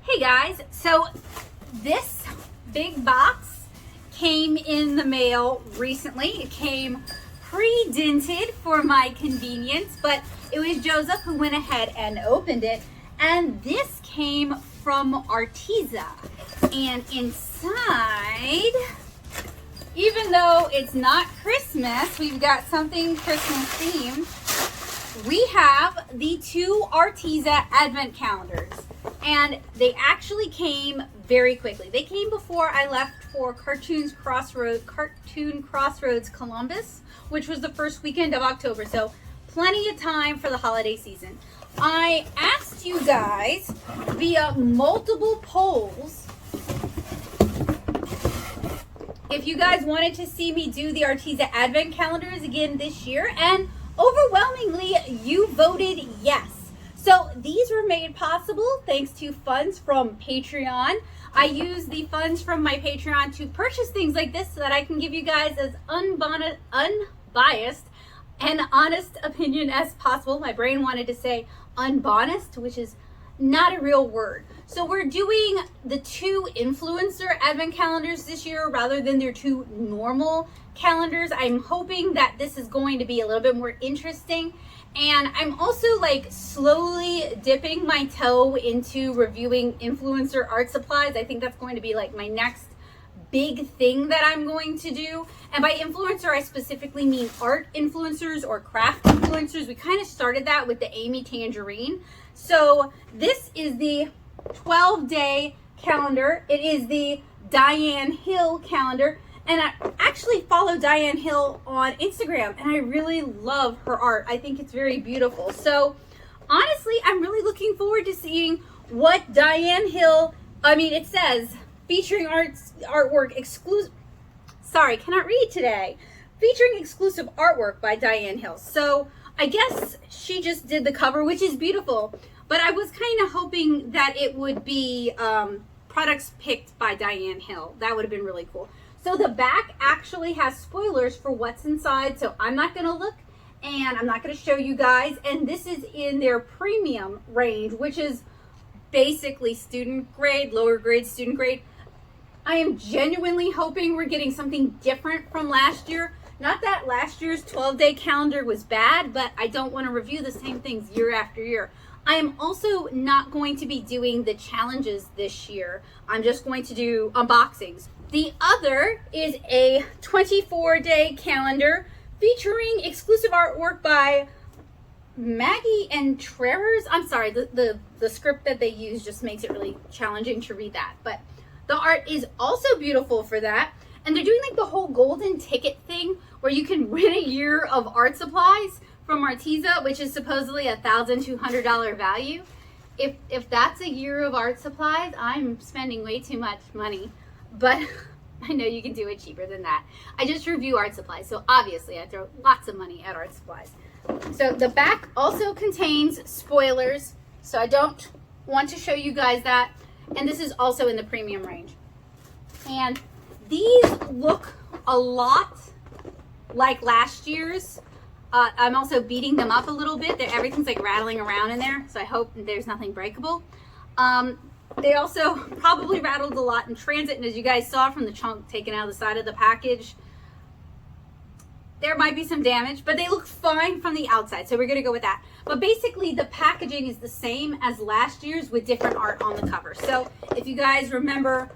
Hey guys, so this big box came in the mail recently. It came pre-dented for my convenience, but it was Joseph who went ahead and opened it. And this came from Arteza. And inside, even though it's not Christmas, we've got something Christmas themed. We have the two Arteza advent calendars. And they actually came very quickly. They came before I left for Cartoon Crossroads Columbus, which was the first weekend of October. So plenty of time for the holiday season. I asked you guys via multiple polls if you guys wanted to see me do the Arteza advent calendars again this year, and overwhelmingly you voted yes. So these were made possible thanks to funds from Patreon. I use the funds from my Patreon to purchase things like this so that I can give you guys as unbiased and honest opinion as possible. My brain wanted to say unbonest, which is not a real word. So we're doing the two influencer advent calendars this year rather than their two normal calendars. I'm hoping that this is going to be a little bit more interesting. And I'm also like slowly dipping my toe into reviewing influencer art supplies. I think that's going to be like my next big thing that I'm going to do. And by influencer, I specifically mean art influencers or craft influencers. We kind of started that with the Amy Tangerine. So this is the 12-day calendar. It is the Diane Hill calendar. And I actually follow Diane Hill on Instagram, and I really love her art. I think it's very beautiful. So honestly, I'm really looking forward to seeing what Diane Hill, it says featuring artwork exclusive, sorry, cannot read today, featuring exclusive artwork by Diane Hill. So I guess she just did the cover, which is beautiful, but I was kind of hoping that it would be products picked by Diane Hill. That would have been really cool. So the back actually has spoilers for what's inside, so I'm not going to look and I'm not going to show you guys. And this is in their premium range, which is basically student grade, lower grade, student grade. I am genuinely hoping we're getting something different from last year. Not that last year's 12-day calendar was bad, but I don't want to review the same things year after year. I am also not going to be doing the challenges this year. I'm just going to do unboxings. The other is a 24-day calendar featuring exclusive artwork by Maggie and Trerers. I'm sorry, the script that they use just makes it really challenging to read that. But the art is also beautiful for that. And they're doing like the whole golden ticket thing where you can win a year of art supplies from Arteza, which is supposedly a $1,200 value. If that's a year of art supplies, I'm spending way too much money. But I know you can do it cheaper than that. I just review art supplies, so obviously I throw lots of money at art supplies. So the back also contains spoilers, so I don't want to show you guys that. And this is also in the premium range. And these look a lot like last year's. I'm also beating them up a little bit. Everything's like rattling around in there, so I hope there's nothing breakable. They also probably rattled a lot in transit, and as you guys saw from the chunk taken out of the side of the package, there might be some damage, but they look fine from the outside, so we're going to go with that. But basically, the packaging is the same as last year's with different art on the cover. So if you guys remember,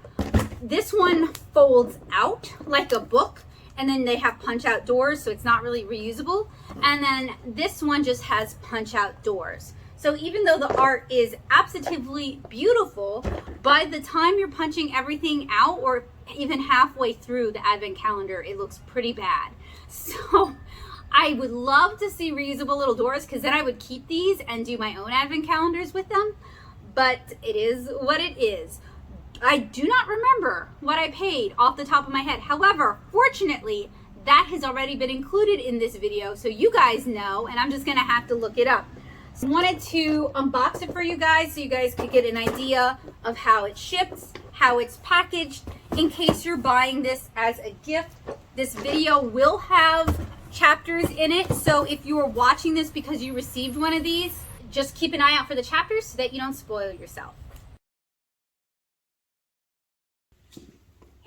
this one folds out like a book, and then they have punch-out doors, so it's not really reusable. And then this one just has punch-out doors. So even though the art is absolutely beautiful, by the time you're punching everything out or even halfway through the advent calendar, it looks pretty bad. So I would love to see reusable little doors, because then I would keep these and do my own advent calendars with them. But it is what it is. I do not remember what I paid off the top of my head. However, fortunately, that has already been included in this video, so you guys know, and I'm just gonna have to look it up. So I wanted to unbox it for you guys so you guys could get an idea of how it ships, how it's packaged, in case you're buying this as a gift. This video will have chapters in it, so if you are watching this because you received one of these, just keep an eye out for the chapters so that you don't spoil yourself.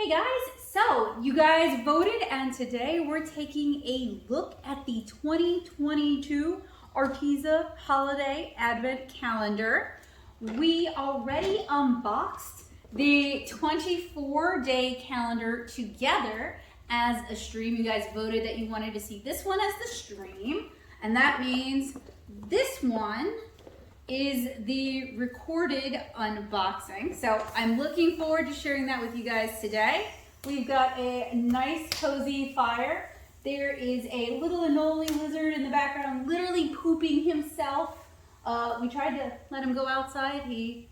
Hey guys, so you guys voted and today we're taking a look at the 2022 Arteza Holiday Advent Calendar. We already unboxed the 24-day calendar together as a stream. You guys voted that you wanted to see this one as the stream, and that means this one is the recorded unboxing. So I'm looking forward to sharing that with you guys today. We've got a nice cozy fire. There is a little anole lizard in the background literally pooping himself. We tried to let him go outside. He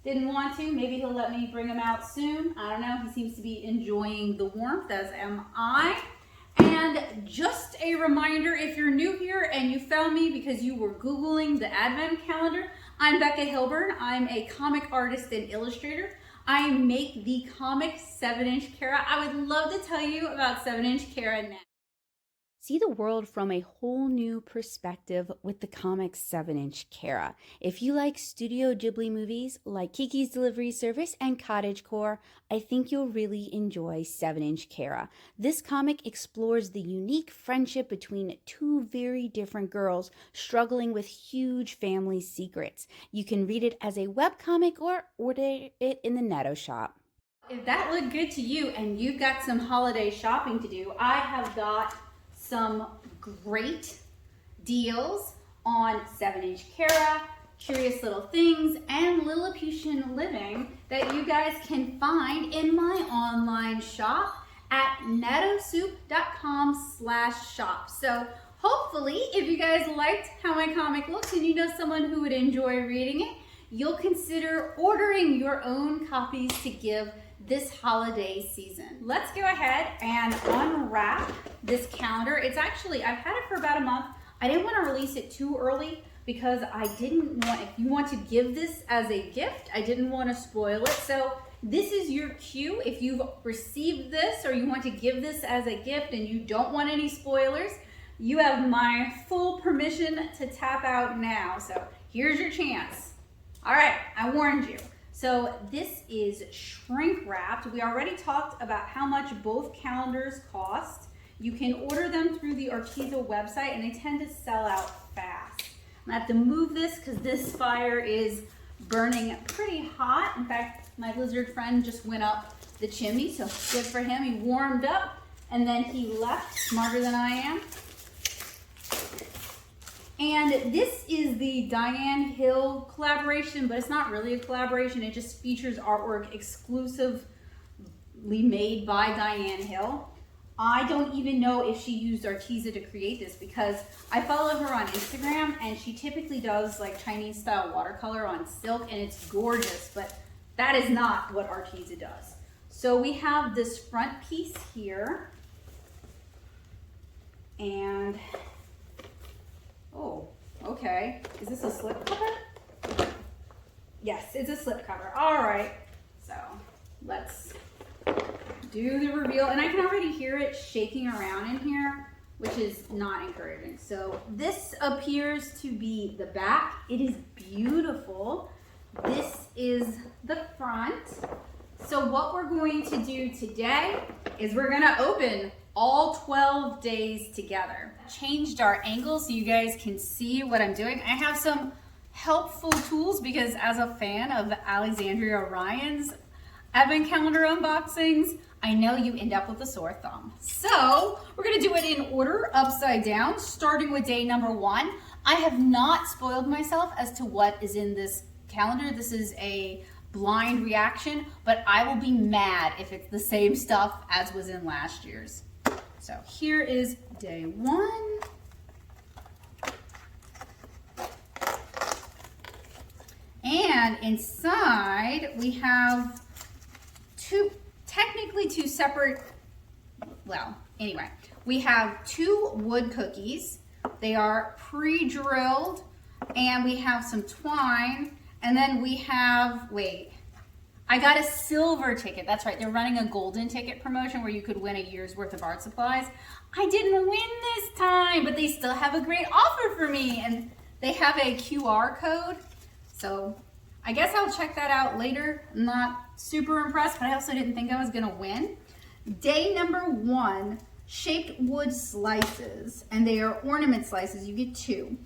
didn't want to. Maybe he'll let me bring him out soon. I don't know. He seems to be enjoying the warmth, as am I. And just a reminder, if you're new here and you found me because you were Googling the Advent Calendar, I'm Becca Hilburn. I'm a comic artist and illustrator. I make the comic 7-inch Kara. I would love to tell you about 7-inch Kara now. See the world from a whole new perspective with the comic 7-inch Kara. If you like Studio Ghibli movies like Kiki's Delivery Service and Cottagecore, I think you'll really enjoy 7-inch Kara. This comic explores the unique friendship between two very different girls struggling with huge family secrets. You can read it as a webcomic or order it in the Netto shop. If that looked good to you and you've got some holiday shopping to do, I have got some great deals on 7-inch Kara, Curious Little Things, and Lilliputian Living that you guys can find in my online shop at nettosoup.com/shop. So hopefully, if you guys liked how my comic looks and you know someone who would enjoy reading it, you'll consider ordering your own copies to give this holiday season. Let's go ahead and unwrap this calendar. It's actually, I've had it for about a month. I didn't want to release it too early because I didn't want, if you want to give this as a gift, I didn't want to spoil it. So this is your cue. If you've received this or you want to give this as a gift and you don't want any spoilers, you have my full permission to tap out now. So here's your chance. All right, I warned you. So this is shrink wrapped. We already talked about how much both calendars cost. You can order them through the Arteza website and they tend to sell out fast. I have to move this because this fire is burning pretty hot. In fact, my lizard friend just went up the chimney, so good for him. He warmed up and then he left, smarter than I am. And this is the Diane Hill collaboration, but it's not really a collaboration. It just features artwork exclusively made by Diane Hill. I don't even know if she used Arteza to create this because I follow her on Instagram and she typically does like Chinese style watercolor on silk and it's gorgeous, but that is not what Arteza does. So we have this front piece here and oh, okay. Is this a slip cover? Yes, it's a slip cover. All right. So let's do the reveal. And I can already hear it shaking around in here, which is not encouraging. So this appears to be the back. It is beautiful. This is the front. So what we're going to do today is we're going to open all 12 days together. Changed our angle so you guys can see what I'm doing. I have some helpful tools because as a fan of Alexandria Ryan's Advent Calendar unboxings, I know you end up with a sore thumb. So we're gonna do it in order, upside down, starting with day number 1. I have not spoiled myself as to what is in this calendar. This is a blind reaction, but I will be mad if it's the same stuff as was in last year's. So here is day 1. And inside we have technically two separate, well, anyway, we have 2 wood cookies. They are pre-drilled and we have some twine and then we have, wait, I got a silver ticket. That's right. They're running a golden ticket promotion where you could win a year's worth of art supplies. I didn't win this time, but they still have a great offer for me. And they have a QR code. So I guess I'll check that out later. I'm not super impressed, but I also didn't think I was gonna win. Day number 1, shaped wood slices, and they are ornament slices. You get 2.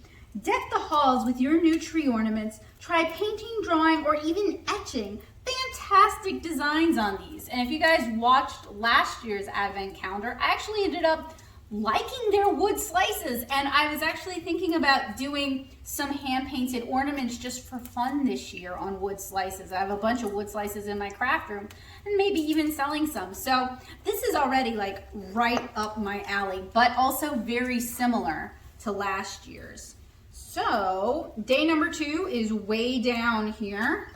Deck the halls with your new tree ornaments. Try painting, drawing, or even etching. Fantastic designs on these. And if you guys watched last year's advent calendar, I actually ended up liking their wood slices, and I was actually thinking about doing some hand painted ornaments just for fun this year on wood slices. I have a bunch of wood slices in my craft room and maybe even selling some. So this is already like right up my alley, but also very similar to last year's. So day number 2 is way down here.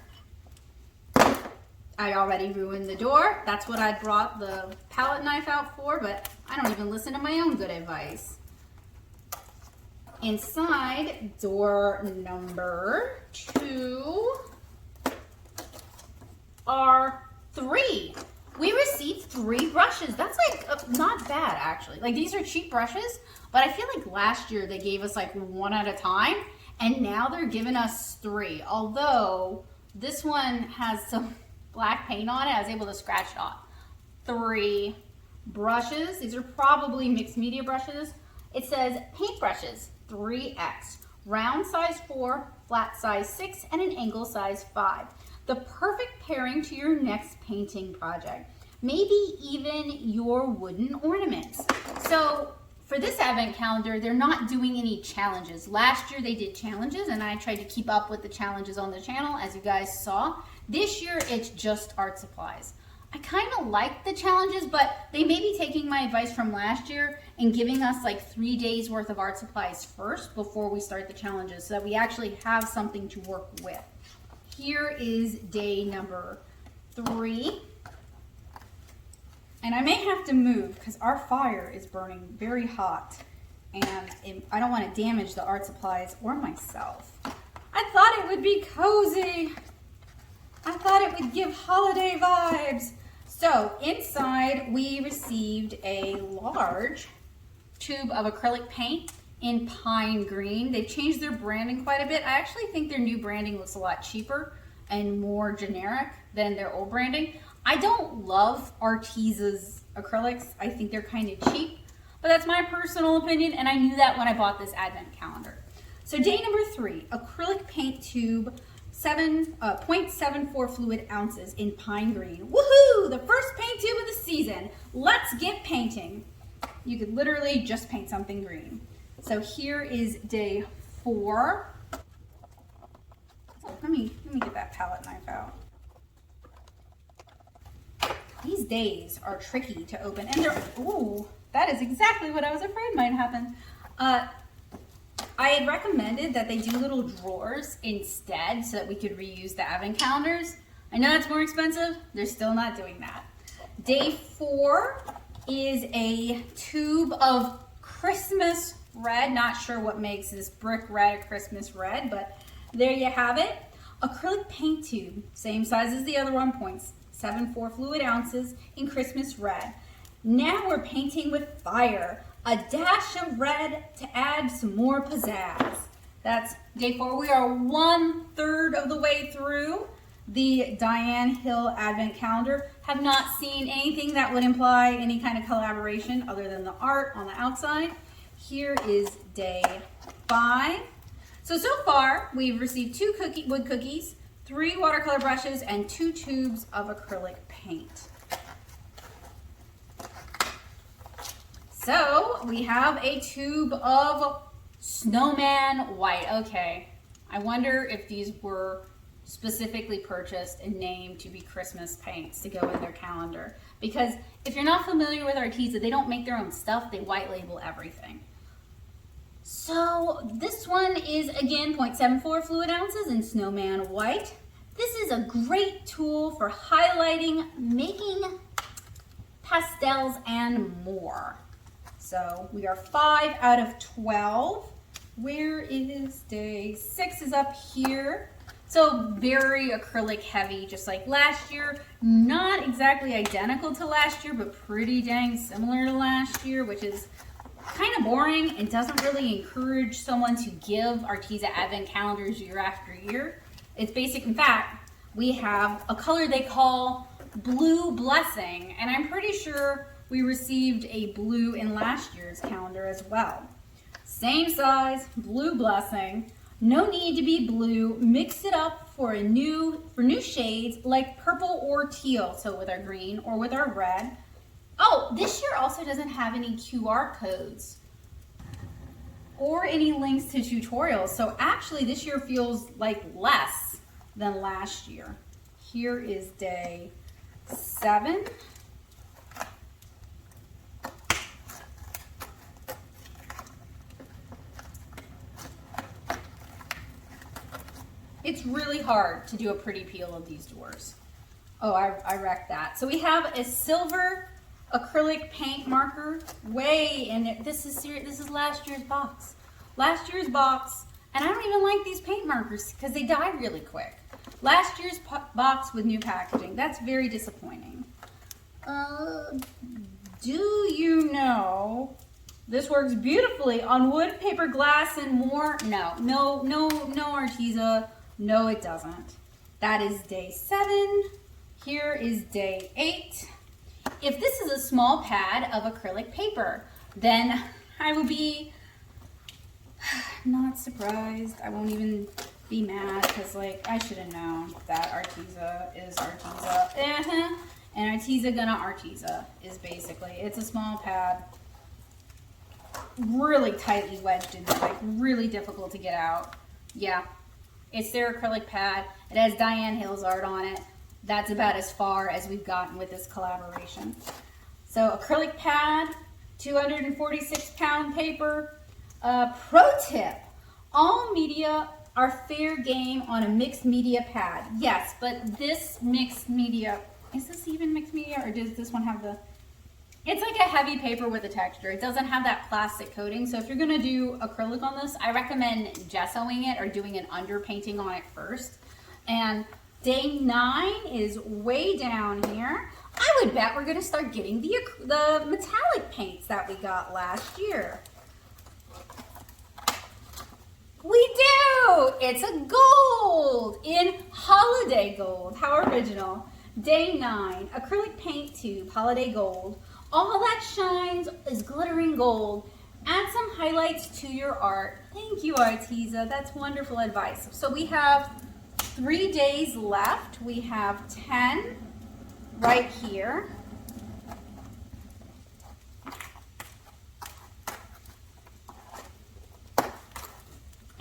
I already ruined the door. That's what I brought the palette knife out for, but I don't even listen to my own good advice. Inside door number 2 are 3. We received 3 brushes. That's like not bad actually. Like these are cheap brushes, but I feel like last year they gave us like 1 at a time, and now they're giving us 3. Although this one has some black paint on it, I was able to scratch it off. 3 brushes. These are probably mixed media brushes. It says paint brushes 3X, round size 4, flat size 6, and an angle size 5. The perfect pairing to your next painting project. Maybe even your wooden ornaments. So for this advent calendar, they're not doing any challenges. Last year they did challenges, and I tried to keep up with the challenges on the channel, as you guys saw. This year, it's just art supplies. I kind of like the challenges, but they may be taking my advice from last year and giving us like 3 days worth of art supplies first before we start the challenges so that we actually have something to work with. Here is day number 3. And I may have to move because our fire is burning very hot, and I don't want to damage the art supplies or myself. I thought it would be cozy. I thought it would give holiday vibes. So inside we received a large tube of acrylic paint in pine green. They've changed their branding quite a bit. I actually think their new branding looks a lot cheaper and more generic than their old branding. I don't love Arteza's acrylics. I think they're kind of cheap, but that's my personal opinion, and I knew that when I bought this advent calendar. So day number 3, acrylic paint tube, 0.74 fluid ounces in pine green. Woohoo! The first paint tube of the season. Let's get painting. You could literally just paint something green. So here is day 4. So let me get that palette knife out. These days are tricky to open, and they're, ooh, that is exactly what I was afraid might happen. I had recommended that they do little drawers instead so that we could reuse the advent calendars. I know it's more expensive. They're still not doing that. Day 4 is a tube of Christmas red. Not sure what makes this brick red a Christmas red, but there you have it. Acrylic paint tube, same size as the other one, 0.74 fluid ounces in Christmas red. Now we're painting with fire. A dash of red to add some more pizzazz. That's day 4. We are 1/3 of the way through the Diane Hill Advent Calendar. Have not seen anything that would imply any kind of collaboration other than the art on the outside. Here is day 5. So far, we've received 2 wood cookies, 3 watercolor brushes, and 2 tubes of acrylic paint. So we have a tube of snowman white. Okay, I wonder if these were specifically purchased and named to be Christmas paints to go in their calendar. Because if you're not familiar with Arteza, they don't make their own stuff. They white label everything. So this one is again 0.74 fluid ounces in snowman white. This is a great tool for highlighting, making pastels, and more. So we are 5 out of 12. Where is day 6? Is up here. So very acrylic heavy, just like last year. Not exactly identical to last year, but pretty dang similar to last year, which is kind of boring and doesn't really encourage someone to give Arteza Advent calendars year after year. It's basic. In fact, we have a color they call Blue Blessing, and I'm pretty sure we received a blue in last year's calendar as well. Same size, Blue Blessing. No need to be blue. Mix it up for new shades like purple or teal. So with our green or with our red. Oh, this year also doesn't have any QR codes or any links to tutorials. So actually this year feels like less than last year. Here is day 7. It's really hard to do a pretty peel of these doors. Oh, I wrecked that. So we have a silver acrylic paint marker and this is last year's box. Last year's box, and I don't even like these paint markers because they die really quick. Last year's box with new packaging. That's very disappointing. Do you know this works beautifully on wood, paper, glass, and more? No, Arteza. No, it doesn't. That is day 7. Here is day 8. If this is a small pad of acrylic paper, then I will be not surprised. I won't even be mad because, like, I should have known that Arteza is Arteza. And Arteza gonna Arteza is basically, it's a small pad, really tightly wedged in there, like really difficult to get out. Yeah, it's their acrylic pad. It has Diane Hill's art on it. That's about as far as we've gotten with this collaboration. So acrylic pad, 246-pound paper. Pro tip, all media are fair game on a mixed media pad. Yes, but this mixed media, is this even mixed media or does this one have the, it's like a heavy paper with a texture. It doesn't have that plastic coating. So if you're gonna do acrylic on this, I recommend gessoing it or doing an underpainting on it first. And day 9 is way down here. I would bet we're gonna start getting the metallic paints that we got last year. We do! It's a gold in holiday gold. How original. Day 9, acrylic paint tube, holiday gold. All that shines is glittering gold. Add some highlights to your art. Thank you, Arteza. That's wonderful advice. So we have 3 days left. We have 10 right here.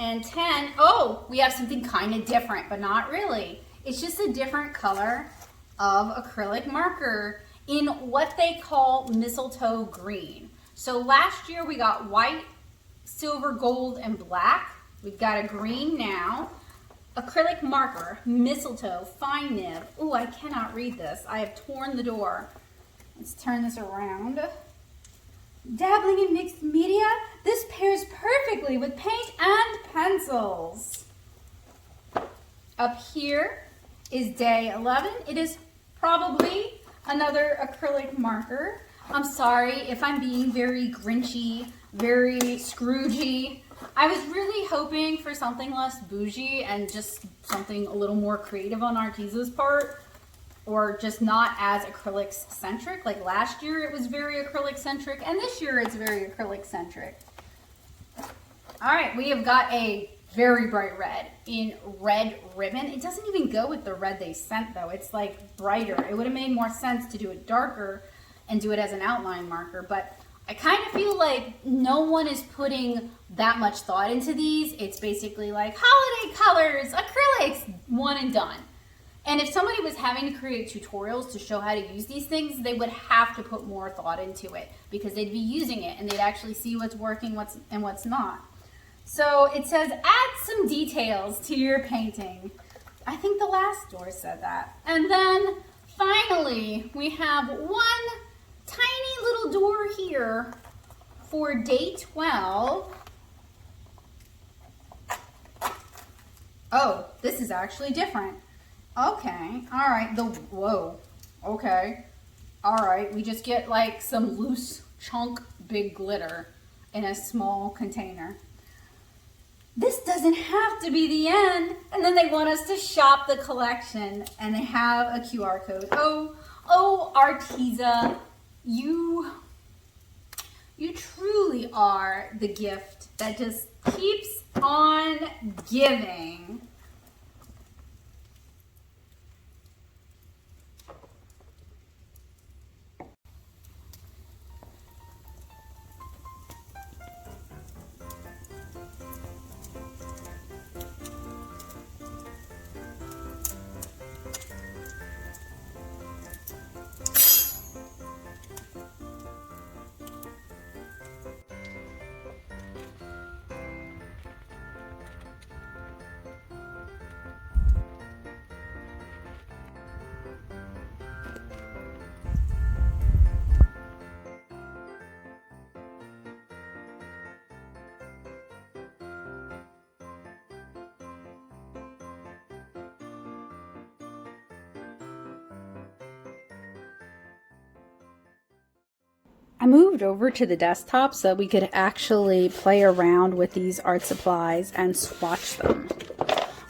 And 10, oh, we have something kind of different, but not really. It's just a different color of acrylic marker in what they call mistletoe green. So last year we got white, silver, gold, and black. We've got a green now. Acrylic marker, mistletoe, fine nib. Ooh, I cannot read this. I have torn the door. Let's turn this around. Dabbling in mixed media, this pairs perfectly with paint and pencils. Up here is day 11. It is probably another acrylic marker. I'm sorry if I'm being very grinchy, very Scroogey. I was really hoping for something less bougie and just something a little more creative on Arteza's part, or just not as acrylics centric. Like last year it was very acrylic centric, and this year it's very acrylic centric. All right, we have got a very bright red in red ribbon. It doesn't even go with the red they sent though. It's like brighter. It would have made more sense to do it darker and do it as an outline marker, but I kind of feel like no one is putting that much thought into these. It's basically like holiday colors, acrylics, one and done. And if somebody was having to create tutorials to show how to use these things, they would have to put more thought into it because they'd be using it and they'd actually see what's working and what's not. So it says, add some details to your painting. I think the last door said that. And then finally, we have one tiny little door here for day 12. Oh, this is actually different. Okay, all right, whoa, okay. All right, we just get like some loose chunk big glitter in a small container. this doesn't have to be the end. And then they want us to shop the collection and they have a QR code. Oh, Arteza, you truly are the gift that just keeps on giving. I moved over to the desktop so we could actually play around with these art supplies and swatch them.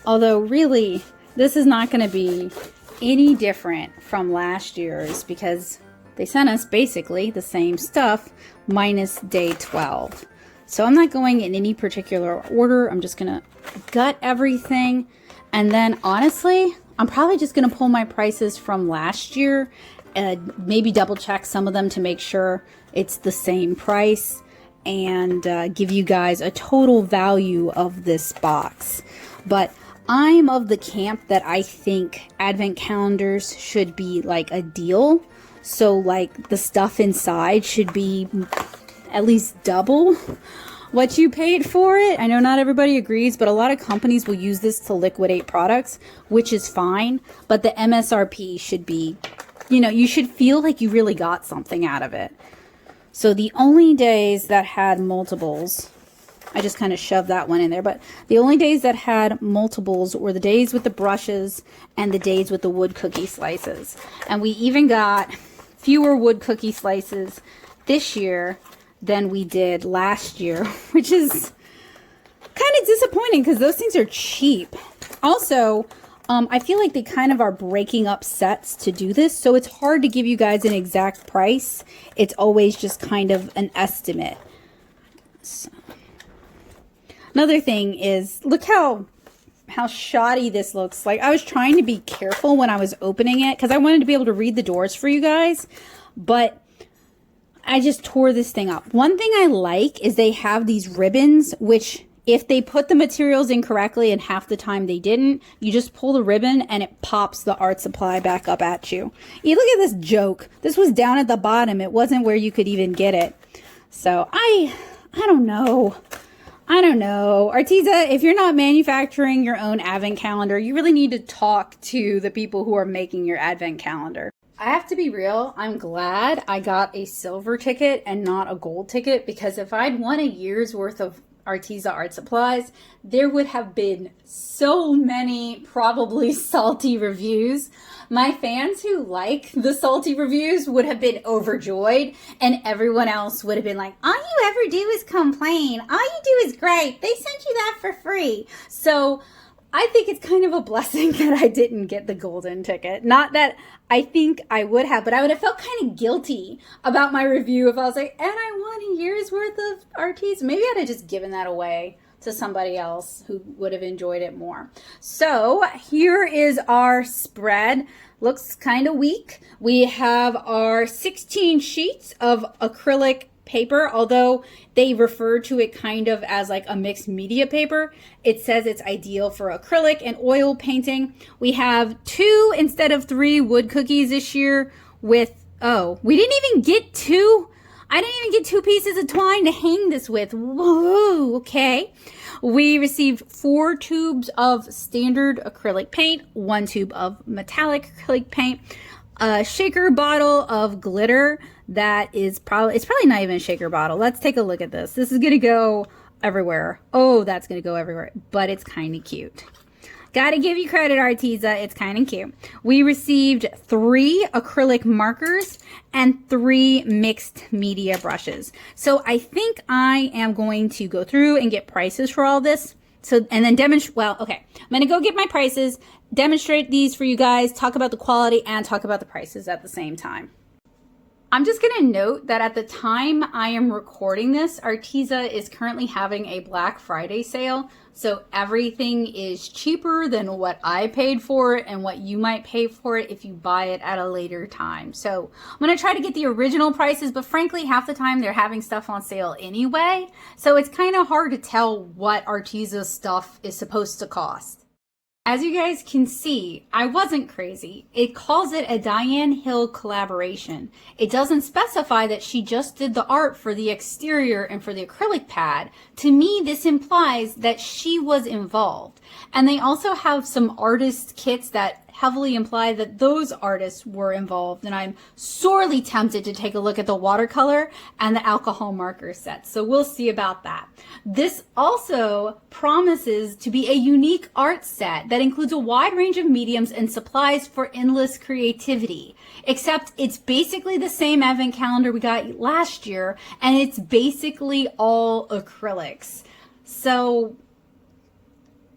Although really, this is not going to be any different from last year's because they sent us basically the same stuff minus day 12. So I'm not going in any particular order. I'm just going to gut everything. And then honestly, I'm probably just going to pull my prices from last year and maybe double check some of them to make sure it's the same price and give you guys a total value of this box. But I'm of the camp that I think advent calendars should be like a deal. So like the stuff inside should be at least double what you paid for it. I know not everybody agrees, but a lot of companies will use this to liquidate products, which is fine. But the MSRP should be, you know, you should feel like you really got something out of it. So the only days that had multiples, I just kind of shoved that one in there, but the only days that had multiples were the days with the brushes and the days with the wood cookie slices. And we even got fewer wood cookie slices this year than we did last year, which is kind of disappointing because those things are cheap. Also, I feel like they kind of are breaking up sets to do this, so it's hard to give you guys an exact price. It's always just kind of an estimate. So. Another thing is, look how shoddy this looks. Like, I was trying to be careful when I was opening it because I wanted to be able to read the doors for you guys, but I just tore this thing up. One thing I like is they have these ribbons, which if they put the materials in correctly and half the time they didn't, you just pull the ribbon and it pops the art supply back up at you. You look at this joke. This was down at the bottom. It wasn't where you could even get it. So I don't know. I don't know. Arteza, if you're not manufacturing your own advent calendar, you really need to talk to the people who are making your advent calendar. I have to be real. I'm glad I got a silver ticket and not a gold ticket, because if I'd won a year's worth of Arteza art supplies, there would have been so many probably salty reviews. My fans who like the salty reviews would have been overjoyed, and everyone else would have been like, all you ever do is complain. All you do is great. They sent you that for free. So I think it's kind of a blessing that I didn't get the golden ticket. Not that I think I would have, but I would have felt kind of guilty about my review if I was like, and I won a year's worth of Arteza. Maybe I'd have just given that away to somebody else who would have enjoyed it more. So here is our spread. Looks kind of weak. We have our 16 sheets of acrylic paper, although they refer to it kind of as like a mixed media paper. It says it's ideal for acrylic and oil painting. We have 2 instead of 3 wood cookies this year with, we didn't even get 2. I didn't even get 2 pieces of twine to hang this with. Whoa, okay. We received 4 tubes of standard acrylic paint, 1 tube of metallic acrylic paint, a shaker bottle of glitter that is it's probably not even a shaker bottle. Let's take a look at this. This is going to go everywhere. Oh, that's going to go everywhere, but it's kind of cute. Gotta give you credit, Arteza. It's kind of cute. We received 3 acrylic markers and 3 mixed media brushes. So I think I am going to go through and get prices for all this. So, and then demonstrate, well, okay. I'm going to go get my prices, demonstrate these for you guys, talk about the quality, and talk about the prices at the same time. I'm just going to note that at the time I am recording this, Arteza is currently having a Black Friday sale. So everything is cheaper than what I paid for it and what you might pay for it if you buy it at a later time. So I'm going to try to get the original prices, but frankly, half the time they're having stuff on sale anyway. So it's kind of hard to tell what Arteza's stuff is supposed to cost. As you guys can see, I wasn't crazy. It calls it a Diane Hill collaboration. It doesn't specify that she just did the art for the exterior and for the acrylic pad. To me, this implies that she was involved. And they also have some artist kits that heavily imply that those artists were involved, and I'm sorely tempted to take a look at the watercolor and the alcohol marker sets. So we'll see about that. This also promises to be a unique art set that includes a wide range of mediums and supplies for endless creativity. Except it's basically the same advent calendar we got last year, and it's basically all acrylics. So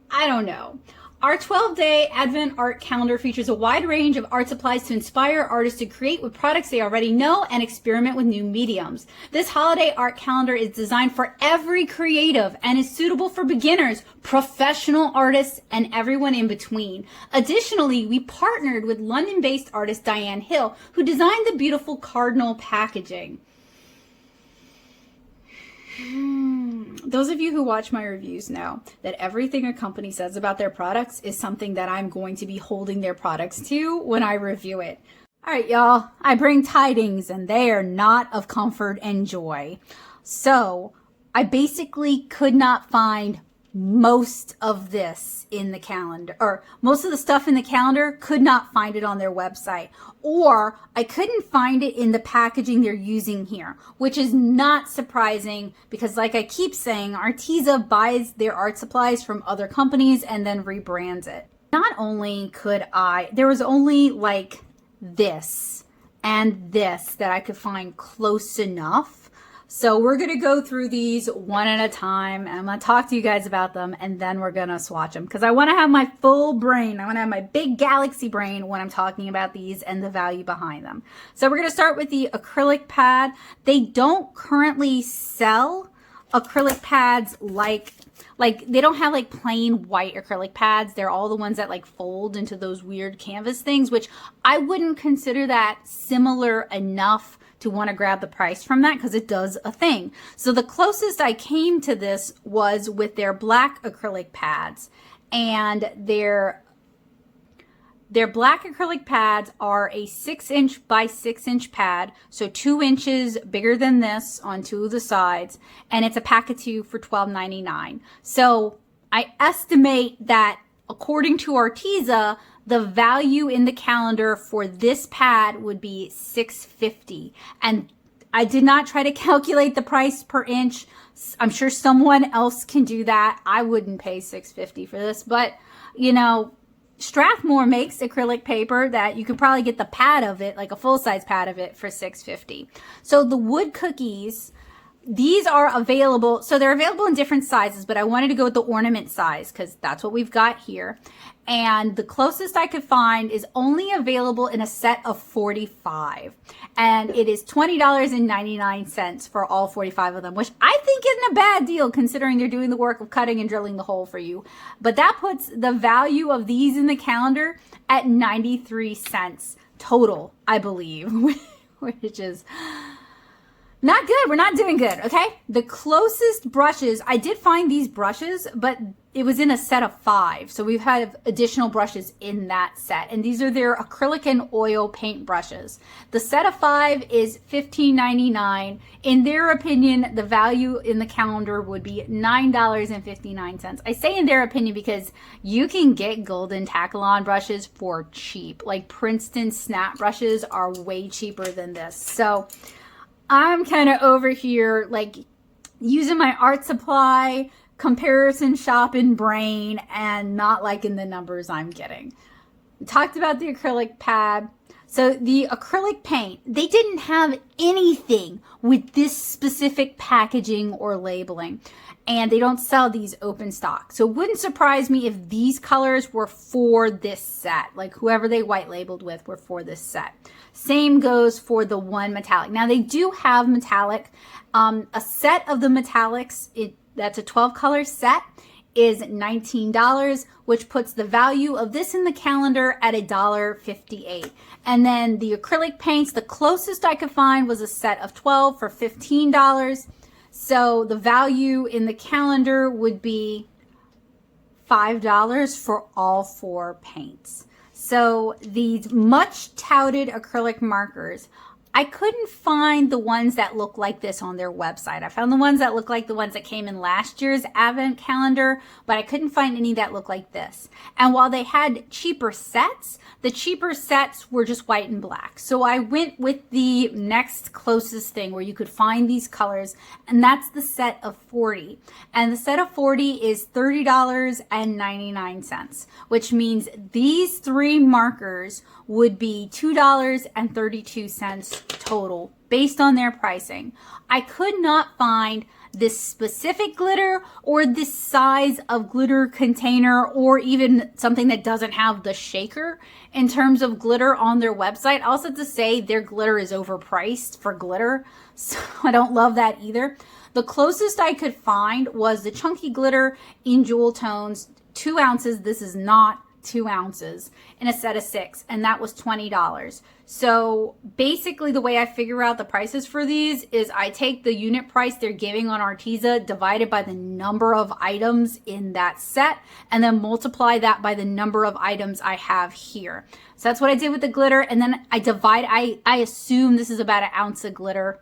I don't know. Our 12-day Advent art calendar features a wide range of art supplies to inspire artists to create with products they already know and experiment with new mediums. This holiday art calendar is designed for every creative and is suitable for beginners, professional artists, and everyone in between. Additionally, we partnered with London-based artist Diane Hill, who designed the beautiful cardinal packaging. Those of you who watch my reviews know that everything a company says about their products is something that I'm going to be holding their products to when I review it. All right, y'all, I bring tidings and they are not of comfort and joy. So I basically could not find most of this in the calendar, or most of the stuff in the calendar, could not find it on their website, or I couldn't find it in the packaging they're using here, which is not surprising because, like I keep saying, Arteza buys their art supplies from other companies and then rebrands it. Not only could there was only like this and this that I could find close enough. So we're going to go through these one at a time, and I'm going to talk to you guys about them, and then we're going to swatch them because I want to have my full brain. I want to have my big galaxy brain when I'm talking about these and the value behind them. So we're going to start with the acrylic pad. They don't currently sell acrylic pads like they don't have like plain white acrylic pads. They're all the ones that like fold into those weird canvas things, which I wouldn't consider that similar enough to want to grab the price from that because it does a thing. So the closest I came to this was with their black acrylic pads, and their black acrylic pads are a 6" by 6" pad, so 2 inches bigger than this on 2 of the sides, and it's a pack of 2 for $12.99. So I estimate that according to Arteza, the value in the calendar for this pad would be $6.50. And I did not try to calculate the price per inch. I'm sure someone else can do that. I wouldn't pay $6.50 for this, but you know, Strathmore makes acrylic paper that you could probably get the pad of it, like a full-size pad of it, for $6.50. So the wood cookies, these are available. So they're available in different sizes, but I wanted to go with the ornament size because that's what we've got here. And the closest I could find is only available in a set of 45. And it is $20.99 for all 45 of them, which I think isn't a bad deal considering they're doing the work of cutting and drilling the hole for you. But that puts the value of these in the calendar at 93 cents total, I believe, which is not good. We're not doing good, okay? The closest brushes, I did find these brushes, but it was in a set of 5. So we've had additional brushes in that set. And these are their acrylic and oil paint brushes. The set of 5 is $15.99. In their opinion, the value in the calendar would be $9.59. I say in their opinion because you can get golden Takalon brushes for cheap. Like Princeton snap brushes are way cheaper than this. So I'm kind of over here like using my art supply comparison shopping brain and not liking the numbers I'm getting. We talked about the acrylic pad. So the acrylic paint, they didn't have anything with this specific packaging or labeling. And they don't sell these open stock. So it wouldn't surprise me if these colors were for this set. Like whoever they white labeled with were for this set. Same goes for the one metallic. Now they do have metallic. A set of the metallics, that's a 12 color set, is $19, which puts the value of this in the calendar at $1.58. And then the acrylic paints, the closest I could find was a set of 12 for $15. So the value in the calendar would be $5 for all 4 paints. So these much touted acrylic markers, I couldn't find the ones that look like this on their website. I found the ones that look like the ones that came in last year's advent calendar, but I couldn't find any that look like this. And while they had cheaper sets, the cheaper sets were just white and black. So I went with the next closest thing where you could find these colors, and that's the set of 40. And the set of 40 is $30.99, which means these 3 markers would be $2.32 total based on their pricing. I could not find this specific glitter or this size of glitter container or even something that doesn't have the shaker in terms of glitter on their website. I also have to say their glitter is overpriced for glitter, so I don't love that either. The closest I could find was the chunky glitter in jewel tones, 2 ounces. This is not 2 ounces in a set of 6, and that was $20. So basically the way I figure out the prices for these is I take the unit price they're giving on Arteza divided by the number of items in that set and then multiply that by the number of items I have here. So that's what I did with the glitter, and then I assume this is about 1 ounce of glitter.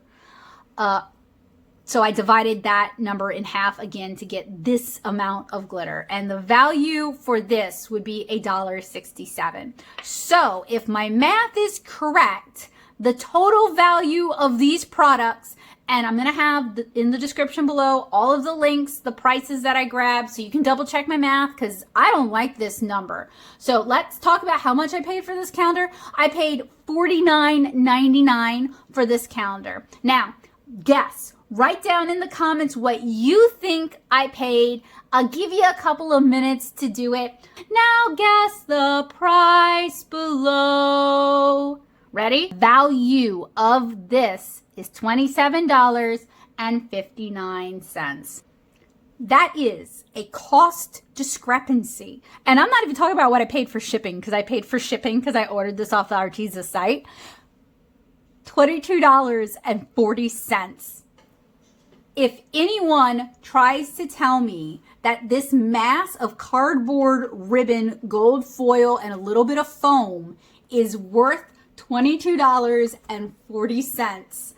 So I divided that number in half again to get this amount of glitter. And the value for this would be $1.67. So if my math is correct, the total value of these products, and I'm going to have in the description below all of the links, the prices that I grabbed, so you can double check my math because I don't like this number. So let's talk about how much I paid for this calendar. I paid $49.99 for this calendar. Now, guess. Write down in the comments what you think I paid. I'll give you a couple of minutes to do it. Now guess the price below. Ready? Value of this is $27.59. That is a cost discrepancy. And I'm not even talking about what I paid for shipping, because I paid for shipping because I ordered this off the Arteza site. $22.40. If anyone tries to tell me that this mass of cardboard, ribbon, gold foil, and a little bit of foam is worth $22.40,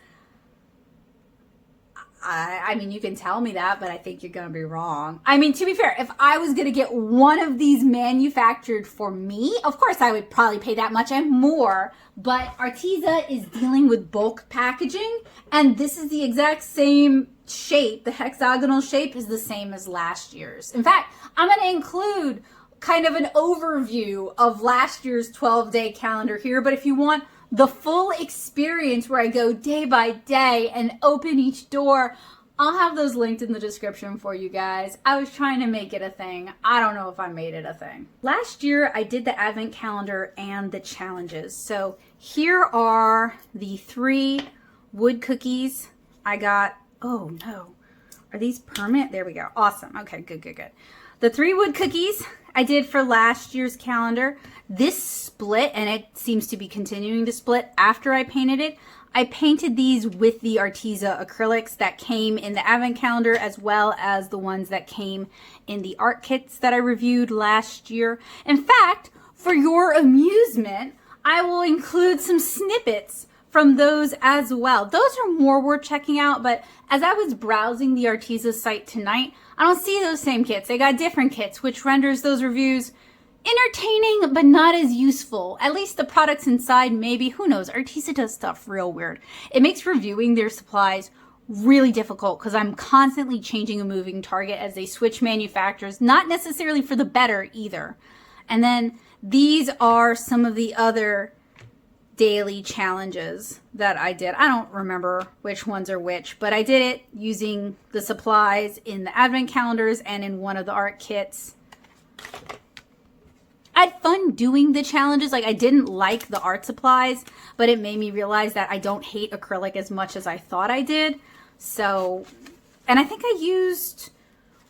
I mean, you can tell me that, but I think you're going to be wrong. I mean, to be fair, if I was going to get one of these manufactured for me, of course I would probably pay that much and more, but Arteza is dealing with bulk packaging, and this is the exact same shape. The hexagonal shape is the same as last year's. In fact, I'm going to include kind of an overview of last year's 12-day calendar here, but if you want the full experience where I go day by day and open each door, I'll have those linked in the description for you guys. I was trying to make it a thing. I don't know if I made it a thing. Last year, I did the advent calendar and the challenges. So here are the 3 wood cookies I got. Oh no, are these permanent? There we go. Awesome. Okay, good. The 3 wood cookies I did for last year's calendar. This split, and it seems to be continuing to split after I painted it. I painted these with the Arteza acrylics that came in the advent calendar, as well as the ones that came in the art kits that I reviewed last year. In fact, for your amusement, I will include some snippets from those as well. Those are more worth checking out, but as I was browsing the Arteza site tonight, I don't see those same kits. They got different kits, which renders those reviews entertaining, but not as useful. At least the products inside, maybe. Who knows? Arteza does stuff real weird. It makes reviewing their supplies really difficult because I'm constantly changing a moving target as they switch manufacturers, not necessarily for the better either. And then these are some of the other daily challenges that I did. I don't remember which ones are which, but I did it using the supplies in the advent calendars and in one of the art kits. I had fun doing the challenges. Like, I didn't like the art supplies, but it made me realize that I don't hate acrylic as much as I thought I did. So, and I think I used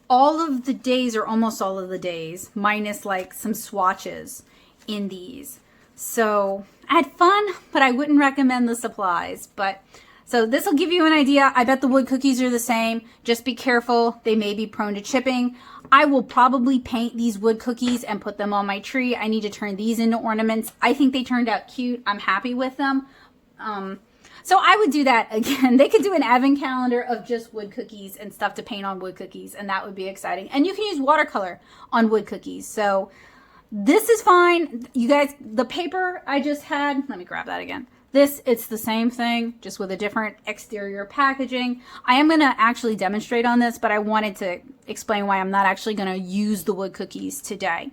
all of the days, or almost all of the days, minus like some swatches in these. So I had fun, but I wouldn't recommend the supplies. But so this will give you an idea. I bet the wood cookies are the same. Just be careful. They may be prone to chipping. I will probably paint these wood cookies and put them on my tree. I need to turn these into ornaments. I think they turned out cute. I'm happy with them. So I would do that again. They could do an advent calendar of just wood cookies and stuff to paint on wood cookies, and that would be exciting. And you can use watercolor on wood cookies. So this is fine. You guys, the paper I just had, let me grab that again. This, it's the same thing, just with a different exterior packaging. I am going to actually demonstrate on this, but I wanted to explain why I'm not actually going to use the wood cookies today.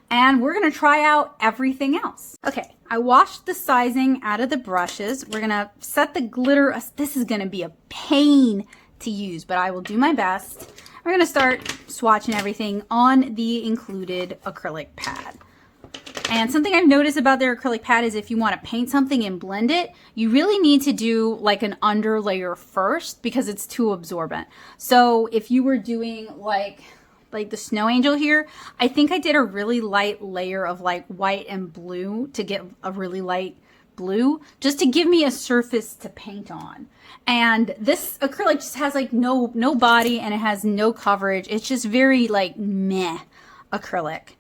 And we're going to try out everything else. Okay, I washed the sizing out of the brushes. We're going to set the glitter. This is going to be a pain to use, but I will do my best. We're going to start swatching everything on the included acrylic pad. And something I've noticed about their acrylic pad is if you want to paint something and blend it, you really need to do like an under layer first because it's too absorbent. So if you were doing like the snow angel here, I think I did a really light layer of like white and blue to get a really light blue just to give me a surface to paint on. And this acrylic just has like no body and it has no coverage. It's just very like meh acrylic.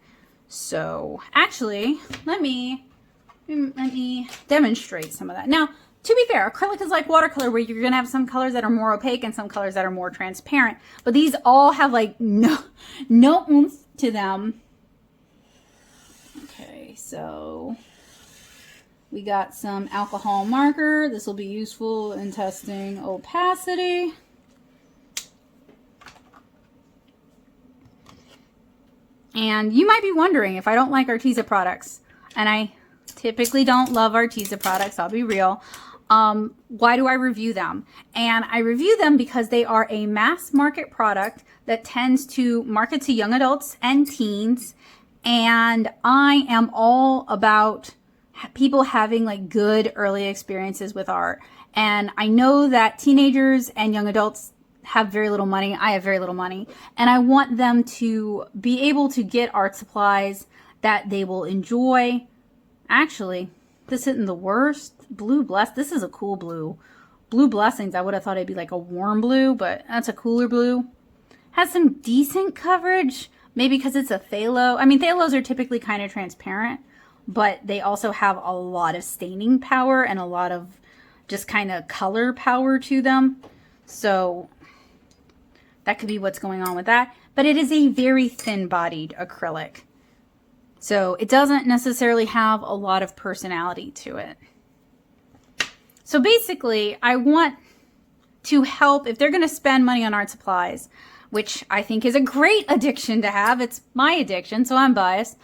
So actually, let me demonstrate some of that. Now, to be fair, acrylic is like watercolor where you're going to have some colors that are more opaque and some colors that are more transparent. But these all have like no oomph to them. Okay, so we got some alcohol marker. This will be useful in testing opacity. And you might be wondering if I don't like Arteza products, and I typically don't love Arteza products, I'll be real. Why do I review them? And I review them because they are a mass market product that tends to market to young adults and teens. And I am all about people having like good early experiences with art. And I know that teenagers and young adults have very little money. I have very little money. And I want them to be able to get art supplies that they will enjoy. Actually, this isn't the worst. Blue Bless. This is a cool blue. Blue Blessings. I would have thought it'd be like a warm blue, but that's a cooler blue. Has some decent coverage. Maybe because it's a phthalo. I mean, phthalos are typically kind of transparent, but they also have a lot of staining power and a lot of just kind of color power to them. So that could be what's going on with that. But it is a very thin-bodied acrylic. So it doesn't necessarily have a lot of personality to it. So basically, I want to help, if they're going to spend money on art supplies, which I think is a great addiction to have. It's my addiction, so I'm biased.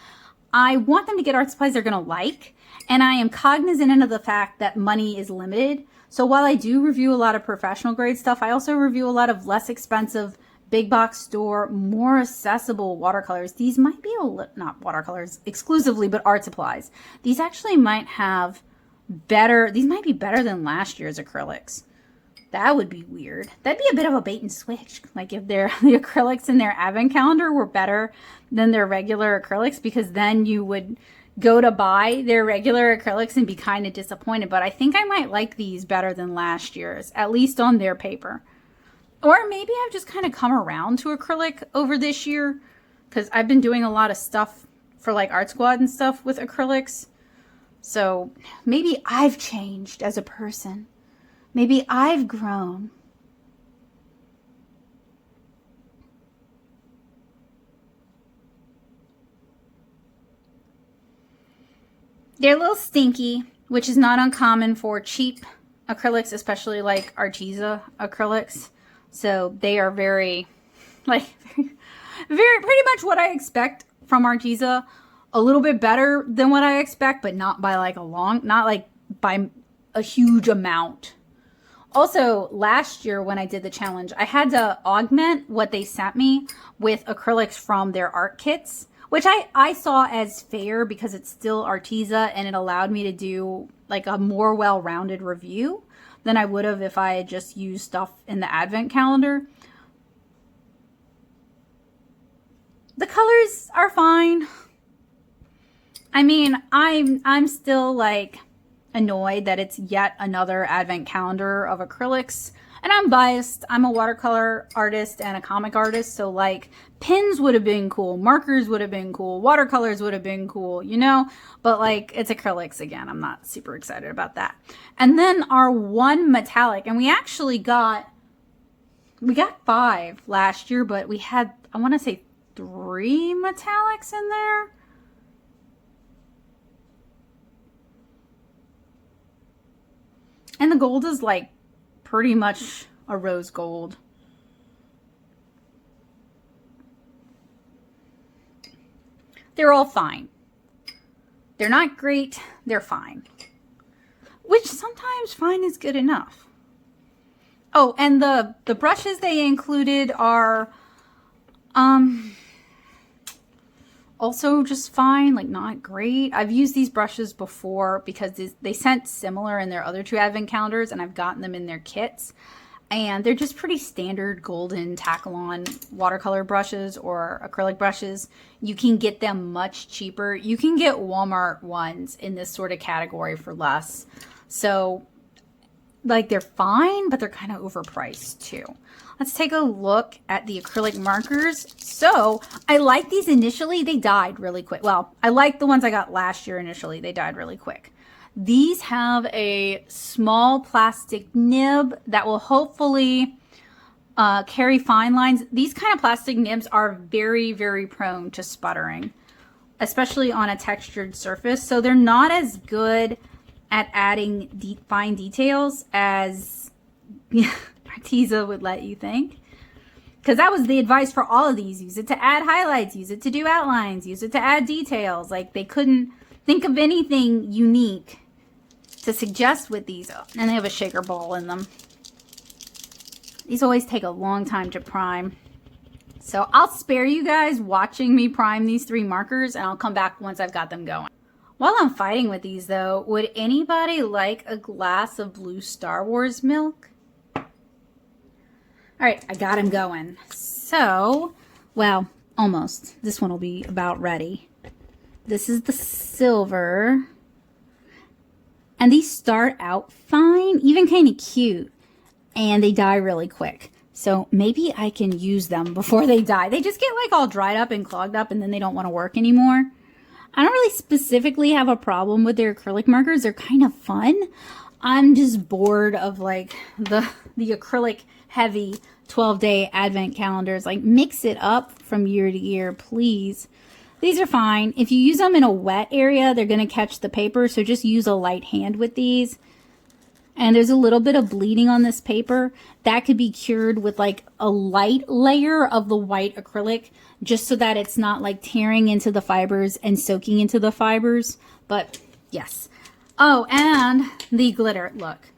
I want them to get art supplies they're going to like. And I am cognizant of the fact that money is limited. So while I do review a lot of professional grade stuff, I also review a lot of less expensive, big box store, more accessible watercolors. These might be, not watercolors exclusively, but art supplies. These actually might have better, these might be better than last year's acrylics. That would be weird. That'd be a bit of a bait and switch. Like if the acrylics in their advent calendar were better than their regular acrylics, because then you would go to buy their regular acrylics and be kind of disappointed. But I think I might like these better than last year's, at least on their paper. Or maybe I've just kind of come around to acrylic over this year because I've been doing a lot of stuff for like Art Squad and stuff with acrylics. So maybe I've changed as a person. Maybe I've grown. They're a little stinky, which is not uncommon for cheap acrylics, especially like Arteza acrylics. So they are very pretty much what I expect from Arteza. A little bit better than what I expect, but not by like not like by a huge amount. Also, last year when I did the challenge, I had to augment what they sent me with acrylics from their art kits, which I saw as fair because it's still Arteza and it allowed me to do like a more well-rounded review than I would have if I had just used stuff in the advent calendar. The colors are fine. I mean, I'm still like annoyed that it's yet another advent calendar of acrylics, and I'm biased. I'm a watercolor artist and a comic artist, so like pens would have been cool, markers would have been cool, watercolors would have been cool, you know, but like it's acrylics again. I'm not super excited about that. And then our one metallic, and we got 5 last year, but we had, I want to say 3 metallics in there. And the gold is like pretty much a rose gold. They're all fine. They're not great. They're fine. Which sometimes fine is good enough. Oh, and the brushes they included are also just fine, like not great. I've used these brushes before because they sent similar in their other 2 advent calendars, and I've gotten them in their kits. And they're just pretty standard golden tack-on watercolor brushes or acrylic brushes. You can get them much cheaper. You can get Walmart ones in this sort of category for less. So, like, they're fine, but they're kind of overpriced too. Let's take a look at the acrylic markers. So I like these initially. They died really quick. Well, I like the ones I got last year initially. They died really quick. These have a small plastic nib that will hopefully carry fine lines. These kind of plastic nibs are very, very prone to sputtering, especially on a textured surface. So they're not as good at adding fine details as Arteza would let you think. Because that was the advice for all of these. Use it to add highlights, use it to do outlines, use it to add details. Like, they couldn't think of anything unique to suggest with these. And they have a shaker ball in them. These always take a long time to prime. So I'll spare you guys watching me prime these 3 markers, and I'll come back once I've got them going. While I'm fighting with these though, would anybody like a glass of blue Star Wars milk? All right, I got him going. So, well, almost. This one will be about ready. This is the silver. And these start out fine, even kind of cute. And they die really quick. So maybe I can use them before they die. They just get like all dried up and clogged up, and then they don't want to work anymore. I don't really specifically have a problem with their acrylic markers. They're kind of fun. I'm just bored of like the acrylic heavy 12-day advent calendars. Like, mix it up from year to year, please. These are fine. If you use them in a wet area, they're going to catch the paper. So just use a light hand with these. And there's a little bit of bleeding on this paper. That could be cured with like a light layer of the white acrylic, just so that it's not like tearing into the fibers and soaking into the fibers. But yes. Oh, and the glitter. Look,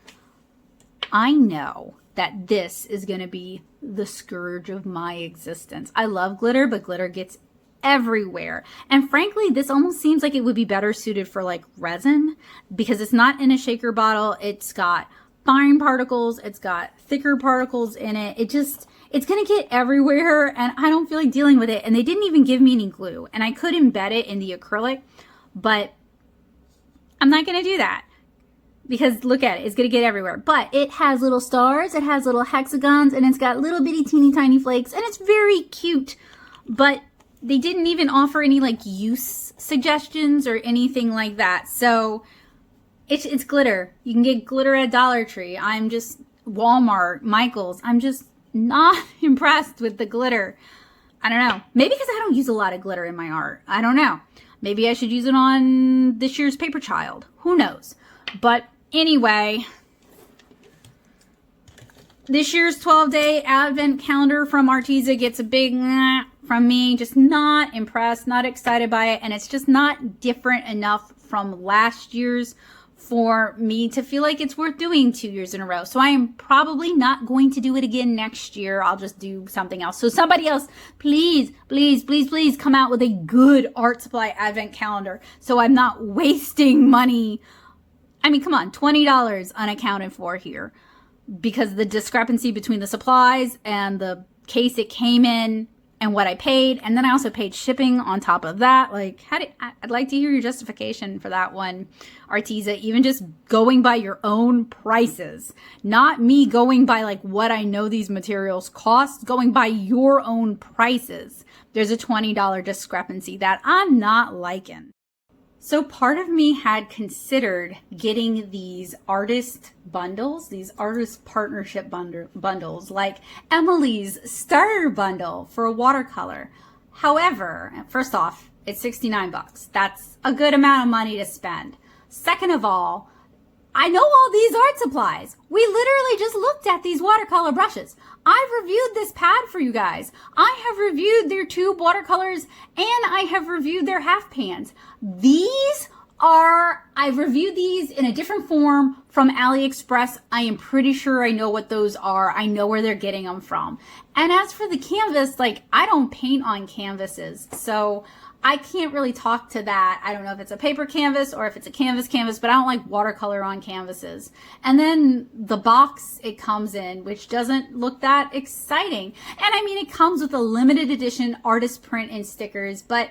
I know that this is going to be the scourge of my existence. I love glitter, but glitter gets everywhere. And frankly, this almost seems like it would be better suited for like resin, because it's not in a shaker bottle. It's got fine particles. It's got thicker particles in it. It's going to get everywhere, and I don't feel like dealing with it. And they didn't even give me any glue, and I could embed it in the acrylic, but I'm not going to do that. Because look at it, it's going to get everywhere. But it has little stars, it has little hexagons, and it's got little bitty teeny tiny flakes, and it's very cute. But they didn't even offer any like use suggestions or anything like that. So it's glitter. You can get glitter at Dollar Tree. I'm just Walmart, Michael's. I'm just not impressed with the glitter. I don't know. Maybe because I don't use a lot of glitter in my art. I don't know. Maybe I should use it on this year's Paper Child. Who knows? But anyway, this year's 12-day advent calendar from Arteza gets a big from me. Just not impressed, not excited by it. And it's just not different enough from last year's for me to feel like it's worth doing 2 years in a row. So I am probably not going to do it again next year. I'll just do something else. So somebody else, please, please, please, please come out with a good art supply advent calendar so I'm not wasting money. I mean, come on, $20 unaccounted for here because the discrepancy between the supplies and the case it came in and what I paid, and then I also paid shipping on top of that. Like, I'd like to hear your justification for that one, Arteza. Even just going by your own prices, not me going by like what I know these materials cost, going by your own prices. There's a $20 discrepancy that I'm not liking. So part of me had considered getting these artist bundles, these artist partnership bundles, like Emily's starter bundle for a watercolor. However, first off, it's 69 bucks. That's a good amount of money to spend. Second of all, I know all these art supplies. We literally just looked at these watercolor brushes. I've reviewed this pad for you guys. I have reviewed their tube watercolors and I have reviewed their half pans. I've reviewed these in a different form from AliExpress. I am pretty sure I know what those are. I know where they're getting them from. And as for the canvas, like, I don't paint on canvases, so I can't really talk to that. I don't know if it's a paper canvas or if it's a canvas, but I don't like watercolor on canvases. And then the box it comes in, which doesn't look that exciting. And I mean, it comes with a limited edition artist print and stickers, but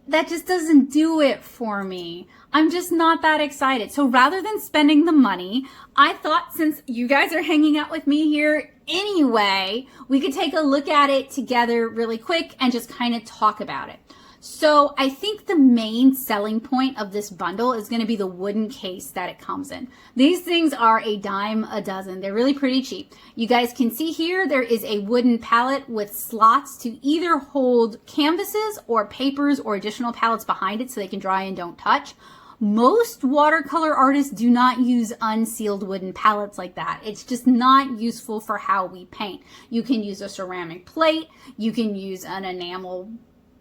that just doesn't do it for me. I'm just not that excited. So rather than spending the money, I thought since you guys are hanging out with me here anyway, we could take a look at it together really quick and just kind of talk about it. So I think the main selling point of this bundle is going to be the wooden case that it comes in. These things are a dime a dozen. They're really pretty cheap. You guys can see here there is a wooden palette with slots to either hold canvases or papers or additional palettes behind it so they can dry and don't touch. Most watercolor artists do not use unsealed wooden palettes like that. It's just not useful for how we paint. You can use a ceramic plate. You can use an enamel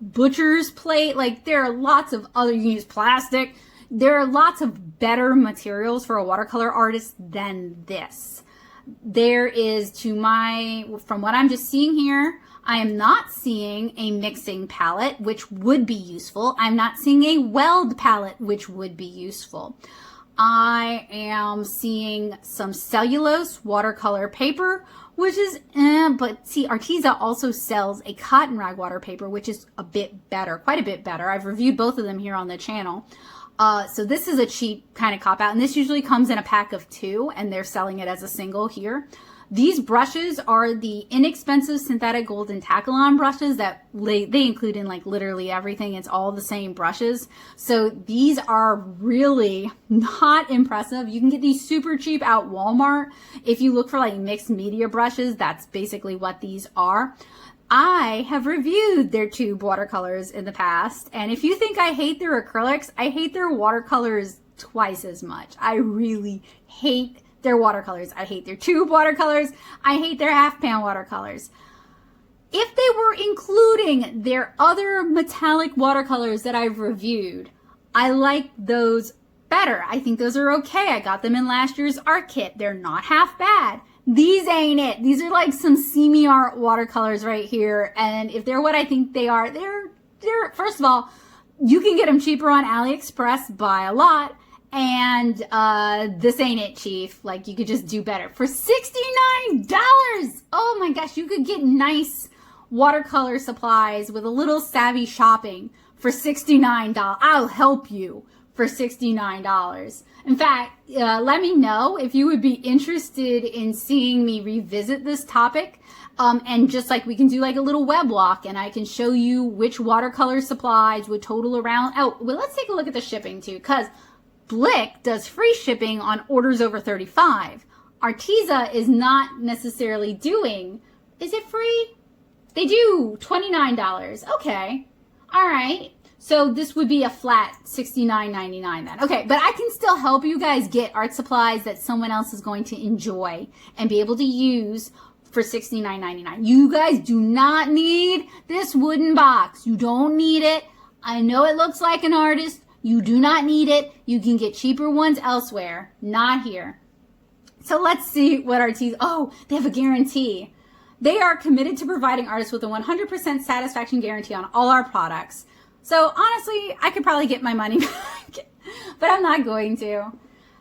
butcher's plate. Like, there are lots of other, you can use plastic. There are lots of better materials for a watercolor artist than this. There is, from what I'm just seeing here, I am not seeing a mixing palette, which would be useful. I'm not seeing a weld palette, which would be useful. I am seeing some cellulose watercolor paper, which is, but see, Arteza also sells a cotton rag water paper, which is a bit better, quite a bit better. I've reviewed both of them here on the channel. So this is a cheap kind of cop out, and this usually comes in a pack of 2, and they're selling it as a single here. These brushes are the inexpensive synthetic golden Takalon brushes that they include in like literally everything. It's all the same brushes. So these are really not impressive. You can get these super cheap at Walmart. If you look for like mixed media brushes, that's basically what these are. I have reviewed their tube watercolors in the past, and if you think I hate their acrylics, I hate their watercolors twice as much. I really hate their watercolors. I hate their tube watercolors. I hate their half pan watercolors. If they were including their other metallic watercolors that I've reviewed, I like those better. I think those are okay. I got them in last year's art kit. They're not half bad. These ain't it. These are like some semi-art watercolors right here. And if they're what I think they are, they're first of all, you can get them cheaper on AliExpress by a lot. And this ain't it, Chief. Like, you could just do better. For $69! Oh my gosh, you could get nice watercolor supplies with a little savvy shopping for $69. I'll help you for $69. In fact, let me know if you would be interested in seeing me revisit this topic. And just like we can do like a little weblog, and I can show you which watercolor supplies would total around. Oh, well, let's take a look at the shipping too, because Blick does free shipping on orders over $35. Arteza is not necessarily doing, is it free? They do $29. Okay. All right. So this would be a flat $69.99 then. Okay, but I can still help you guys get art supplies that someone else is going to enjoy and be able to use for $69.99. You guys do not need this wooden box. You don't need it. I know it looks like an artist You do not need it. You can get cheaper ones elsewhere, not here. So let's see what Arteza, oh, they have a guarantee. They are committed to providing artists with a 100% satisfaction guarantee on all our products. So honestly, I could probably get my money back, but I'm not going to.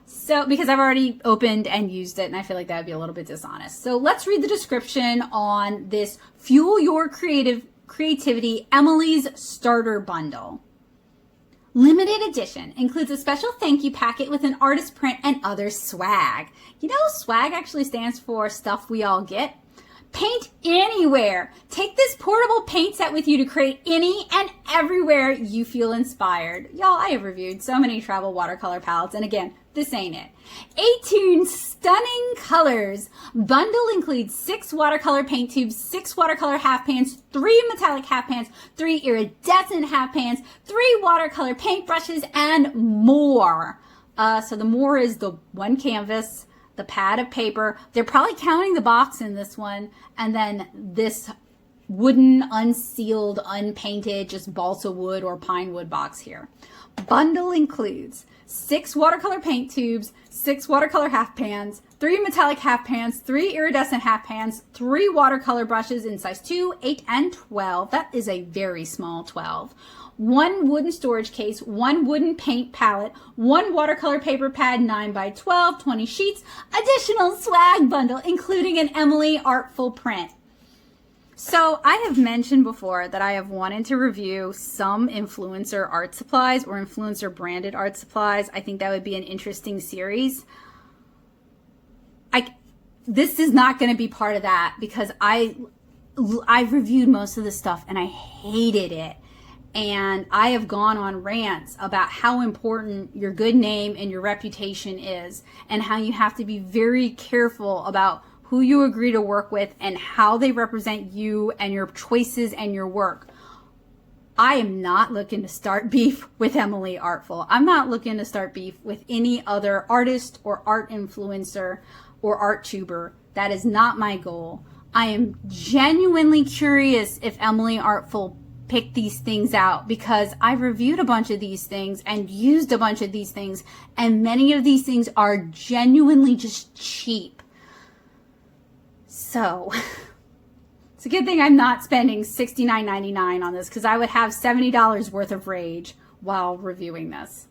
So, because I've already opened and used it, and I feel like that would be a little bit dishonest. So let's read the description on this Fuel Your Creativity Emily's Starter Bundle. Limited edition includes a special thank you packet with an artist print and other swag. You know, swag actually stands for stuff we all get. Paint anywhere. Take this portable paint set with you to create any and everywhere you feel inspired. Y'all, I have reviewed so many travel watercolor palettes, and again, this ain't it. 18 stunning colors. Bundle includes 6 watercolor paint tubes, 6 watercolor half pans, 3 metallic half pans, 3 iridescent half pans, 3 watercolor paint brushes, and more. So the more is the one canvas, the pad of paper. They're probably counting the box in this one, and then this wooden, unsealed, unpainted, just balsa wood or pine wood box here. Bundle includes 6 watercolor paint tubes, 6 watercolor half pans, 3 metallic half pans, 3 iridescent half pans, 3 watercolor brushes in size 2, 8, and 12. That is a very small 12. 1 wooden storage case, 1 wooden paint palette, 1 watercolor paper pad 9x12, 20 sheets, additional swag bundle, including an Emily Artful print. So I have mentioned before that I have wanted to review some influencer art supplies or influencer branded art supplies. I think that would be an interesting series. This is not going to be part of that because I've reviewed most of the stuff and I hated it. And I have gone on rants about how important your good name and your reputation is, and how you have to be very careful about who you agree to work with and how they represent you and your choices and your work. I am not looking to start beef with Emily Artful. I'm not looking to start beef with any other artist or art influencer or art tuber. That is not my goal. I am genuinely curious if Emily Artful pick these things out, because I've reviewed a bunch of these things and used a bunch of these things, and many of these things are genuinely just cheap. So it's a good thing I'm not spending $69.99 on this, because I would have $70 worth of rage while reviewing this.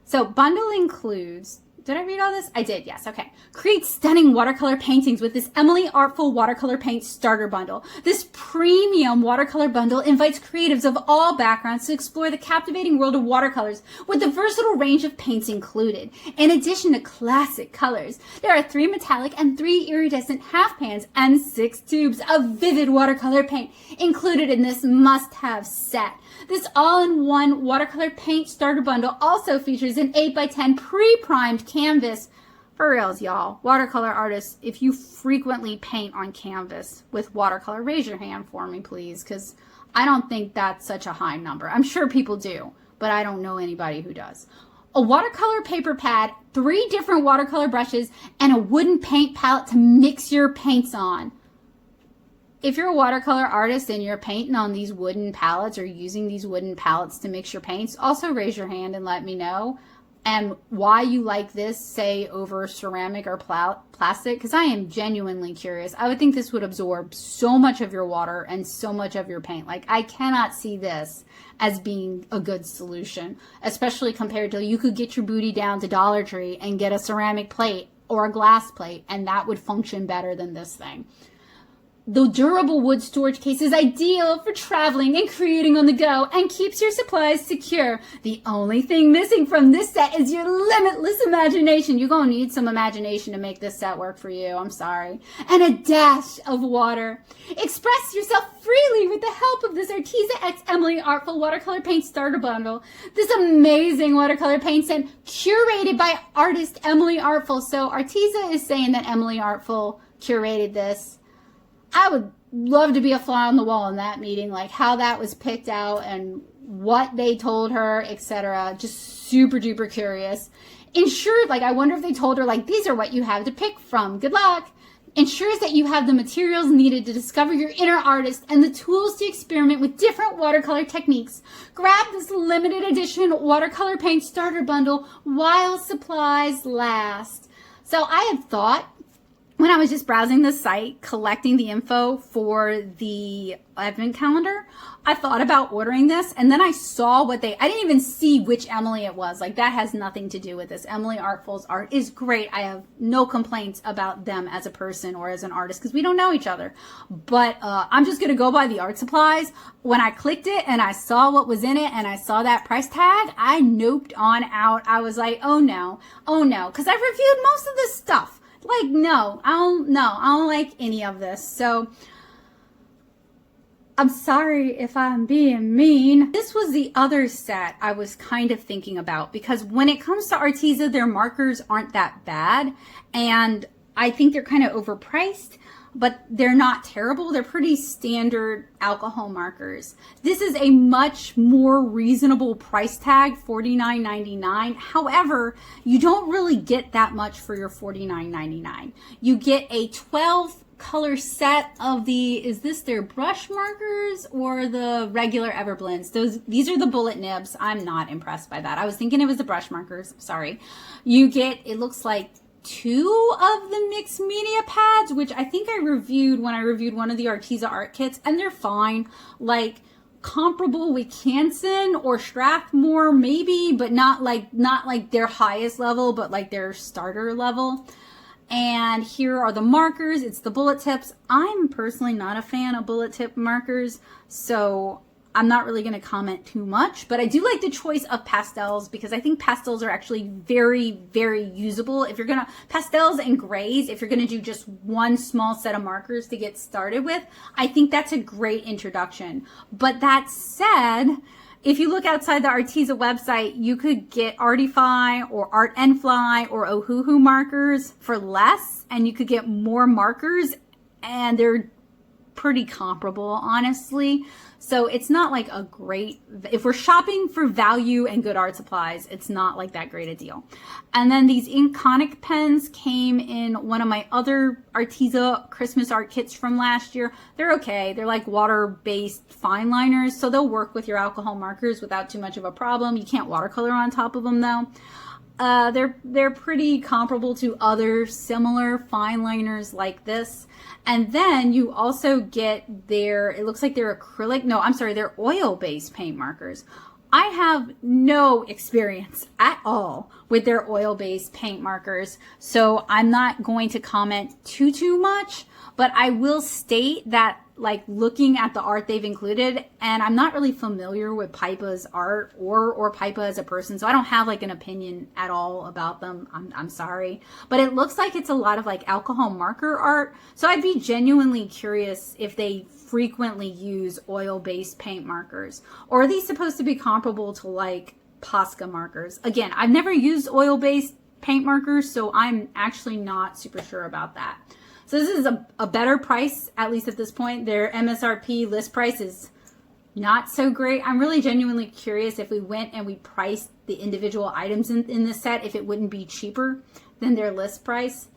So bundle includes, did I read all this? I did, yes, okay. Create stunning watercolor paintings with this Emily Artful Watercolor Paint Starter Bundle. This premium watercolor bundle invites creatives of all backgrounds to explore the captivating world of watercolors with a versatile range of paints included. In addition to classic colors, there are 3 metallic and 3 iridescent half pans and 6 tubes of vivid watercolor paint included in this must-have set. This all-in-one watercolor paint starter bundle also features an 8x10 pre-primed canvas. For reals, y'all. Watercolor artists, if you frequently paint on canvas with watercolor, raise your hand for me, please, because I don't think that's such a high number. I'm sure people do, but I don't know anybody who does. A watercolor paper pad, 3 different watercolor brushes, and a wooden paint palette to mix your paints on. If you're a watercolor artist and you're painting on these wooden palettes or using these wooden palettes to mix your paints, also raise your hand and let me know. And why you like this, say, over ceramic or plastic, because I am genuinely curious. I would think this would absorb so much of your water and so much of your paint. Like, I cannot see this as being a good solution, especially compared to, you could get your booty down to Dollar Tree and get a ceramic plate or a glass plate, and that would function better than this thing. The durable wood storage case is ideal for traveling and creating on the go and keeps your supplies secure. The only thing missing from this set is your limitless imagination. You're going to need some imagination to make this set work for you. I'm sorry. And a dash of water. Express yourself freely with the help of this Arteza X Emily Artful Watercolor Paint Starter Bundle. This amazing watercolor paint set curated by artist Emily Artful. So Arteza is saying that Emily Artful curated this. I would love to be a fly on the wall in that meeting, like how that was picked out and what they told her, etc. Just super duper curious. Insured, like I wonder if they told her, like, these are what you have to pick from. Good luck. ensures that you have the materials needed to discover your inner artist and the tools to experiment with different watercolor techniques. Grab this limited edition watercolor paint starter bundle while supplies last. So I had thought, when I was just browsing the site, collecting the info for the advent calendar, I thought about ordering this, and then I saw I didn't even see which Emily it was. Like, that has nothing to do with this. Emily Artful's art is great. I have no complaints about them as a person or as an artist because we don't know each other. But I'm just going to go by the art supplies. When I clicked it and I saw what was in it and I saw that price tag, I noped on out. I was like, oh no, because I've reviewed most of this stuff. Like, no, I don't like any of this. So I'm sorry if I'm being mean. This was the other set I was kind of thinking about, because when it comes to Arteza, their markers aren't that bad. And I think they're kind of overpriced, but they're not terrible. They're pretty standard alcohol markers. This is a much more reasonable price tag, $49.99. However, you don't really get that much for your $49.99. You get a 12 color set of is this their brush markers or the regular Everblends? These are the bullet nibs. I'm not impressed by that. I was thinking it was the brush markers. Sorry. You get, it looks like 2 of the mixed media pads, which I think I reviewed when I reviewed one of the Arteza art kits, and they're fine. Like, comparable with Canson or Strathmore maybe, but not like their highest level, but like their starter level. And here are the markers. It's the bullet tips. I'm personally not a fan of bullet tip markers, so I'm not really going to comment too much, but I do like the choice of pastels because I think pastels are actually very, very usable. If you're going to, pastels and grays, if you're going to do just one small set of markers to get started with, I think that's a great introduction. But that said, if you look outside the Arteza website, you could get Artify or Art and Fly or Ohuhu markers for less, and you could get more markers, and they're pretty comparable, honestly. So it's not like a great, if we're shopping for value and good art supplies, it's not like that great a deal. And then these Inconic pens came in one of my other Arteza Christmas art kits from last year. They're okay. They're like water-based fine liners, so they'll work with your alcohol markers without too much of a problem. You can't watercolor on top of them though. They're pretty comparable to other similar fine liners like this. And then you also get it looks like they're acrylic, no, I'm sorry, they're oil-based paint markers. I have no experience at all with their oil-based paint markers, so I'm not going to comment too much, but I will state that, like, looking at the art they've included, and I'm not really familiar with Pipa's art or Pipa as a person, so I don't have like an opinion at all about them. I'm sorry, but it looks like it's a lot of like alcohol marker art, so I'd be genuinely curious if they frequently use oil-based paint markers, or are these supposed to be comparable to like Posca markers? Again, I've never used oil-based paint markers, so I'm actually not super sure about that. So this is a better price, at least at this point. Their MSRP list price is not so great. I'm really genuinely curious if we went and we priced the individual items in this set, if it wouldn't be cheaper than their list price.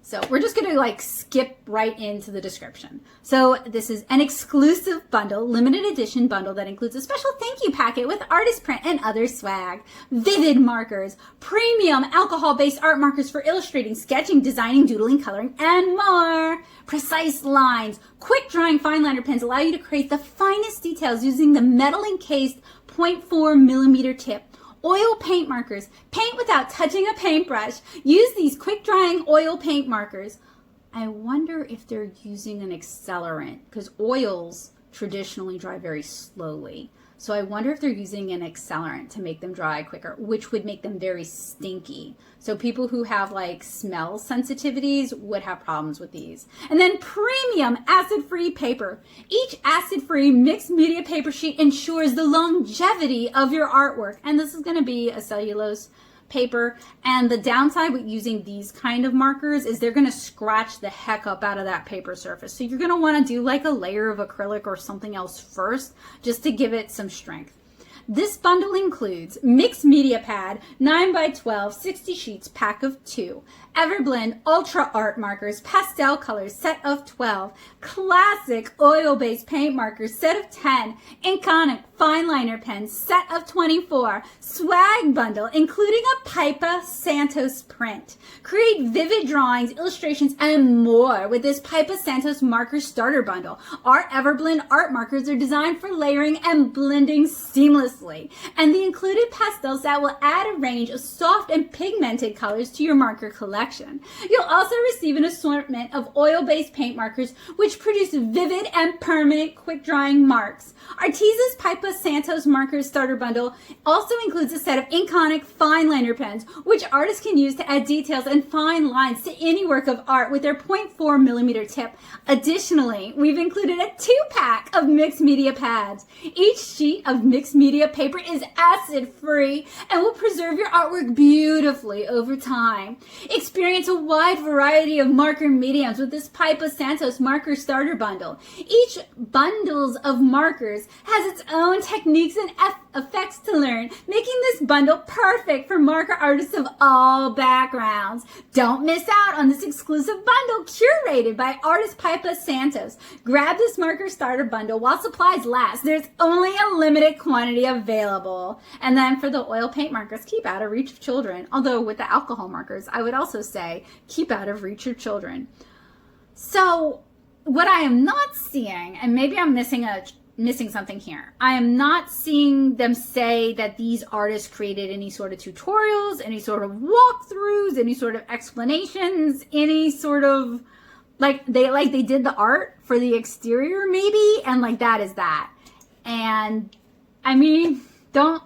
So we're just going to like skip right into the description. So this is an exclusive bundle, limited edition bundle that includes a special thank you packet with artist print and other swag, vivid markers, premium alcohol-based art markers for illustrating, sketching, designing, doodling, coloring, and more. Precise lines, quick drawing fine liner pens allow you to create the finest details using the metal encased 0.4 millimeter tip. Oil paint markers. Paint without touching a paintbrush. Use these quick drying oil paint markers. I wonder if they're using an accelerant, because oils traditionally dry very slowly. So I wonder if they're using an accelerant to make them dry quicker, which would make them very stinky. So people who have like smell sensitivities would have problems with these. And then premium acid-free paper. Each acid-free mixed media paper sheet ensures the longevity of your artwork. And this is going to be a cellulose paper, and the downside with using these kind of markers is they're going to scratch the heck up out of that paper surface. So you're going to want to do like a layer of acrylic or something else first, just to give it some strength. This bundle includes mixed media pad, 9x12, 60 sheets, pack of 2, Everblend Ultra Art markers, pastel colors, set of 12, classic oil-based paint markers, set of 10, Inconic fine liner pens, set of 24, swag bundle, including a Pipa Santos print. Create vivid drawings, illustrations, and more with this Pipa Santos marker starter bundle. Our Everblend art markers are designed for layering and blending seamlessly, and the included pastel set will add a range of soft and pigmented colors to your marker collection. You'll also receive an assortment of oil-based paint markers which produce vivid and permanent quick-drying marks. Arteza's Pipa Santos marker starter bundle also includes a set of Inconic fine liner pens, which artists can use to add details and fine lines to any work of art with their 0.4 millimeter tip. Additionally, we've included a 2-pack of mixed media pads. Each sheet of mixed media paper is acid-free and will preserve your artwork beautifully over time. Experience a wide variety of marker mediums with this Pipa Santos marker starter bundle. Each bundles of markers has its own techniques and effects to learn, making this bundle perfect for marker artists of all backgrounds. Don't miss out on this exclusive bundle curated by artist Pipa Santos. Grab this marker starter bundle while supplies last. There's only a limited quantity available. And then for the oil paint markers, keep out of reach of children. Although with the alcohol markers, I would also say keep out of reach of children. So what I am not seeing, and maybe I'm missing something here. I am not seeing them say that these artists created any sort of tutorials, any sort of walkthroughs, any sort of explanations, any sort of like they did the art for the exterior maybe, and like that is that. And I mean, don't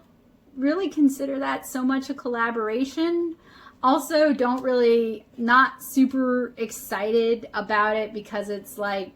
really consider that so much a collaboration. Also, don't really, not super excited about it because it's like,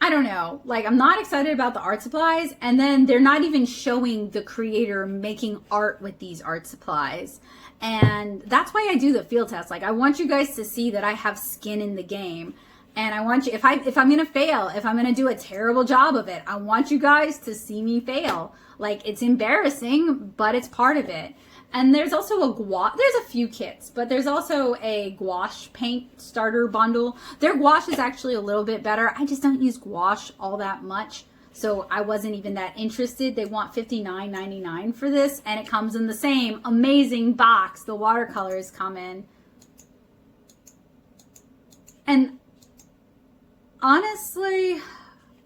I don't know, like I'm not excited about the art supplies, and then they're not even showing the creator making art with these art supplies. And that's why I do the field test. Like I want you guys to see that I have skin in the game. And I want you, if I'm going to fail, if I'm going to do a terrible job of it, I want you guys to see me fail. Like it's embarrassing, but it's part of it. And there's also there's a few kits, but there's also a gouache paint starter bundle. Their gouache is actually a little bit better. I just don't use gouache all that much, so I wasn't even that interested. They want $59.99 for this, and it comes in the same amazing box the watercolors come in. And honestly,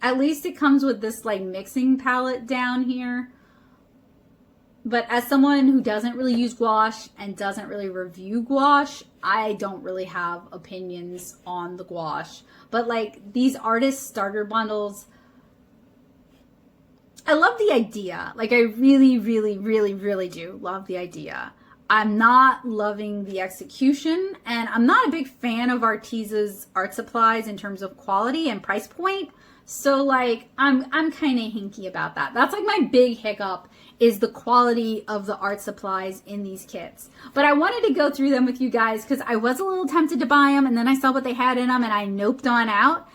at least it comes with this like mixing palette down here. But as someone who doesn't really use gouache and doesn't really review gouache, I don't really have opinions on the gouache. But like these artist starter bundles, I love the idea. Like I really, really, really, really do love the idea. I'm not loving the execution, and I'm not a big fan of Arteza's art supplies in terms of quality and price point. So like I'm kind of hinky about that. That's like my big hiccup, is the quality of the art supplies in these kits. But I wanted to go through them with you guys because I was a little tempted to buy them, and then I saw what they had in them and I noped on out.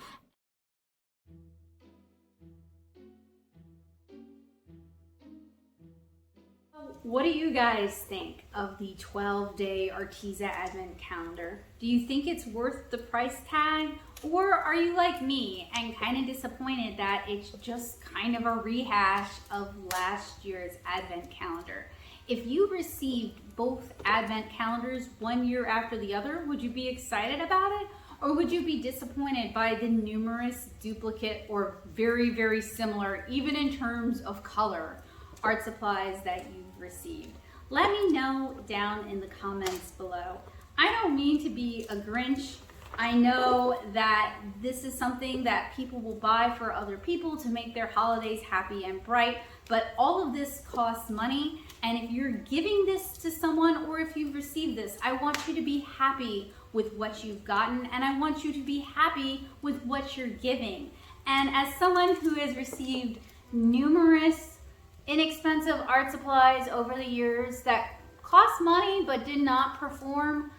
What do you guys think of the 12-day Arteza Advent Calendar? Do you think it's worth the price tag? Or are you like me and kind of disappointed that it's just kind of a rehash of last year's Advent Calendar? If you received both Advent calendars one year after the other, would you be excited about it? Or would you be disappointed by the numerous duplicate or very, very similar, even in terms of color, art supplies that you've received? Let me know down in the comments below. I don't mean to be a Grinch. I know that this is something that people will buy for other people to make their holidays happy and bright, but all of this costs money, and if you're giving this to someone or if you've received this, I want you to be happy with what you've gotten, and I want you to be happy with what you're giving. And as someone who has received numerous inexpensive art supplies over the years that cost money but did not perform,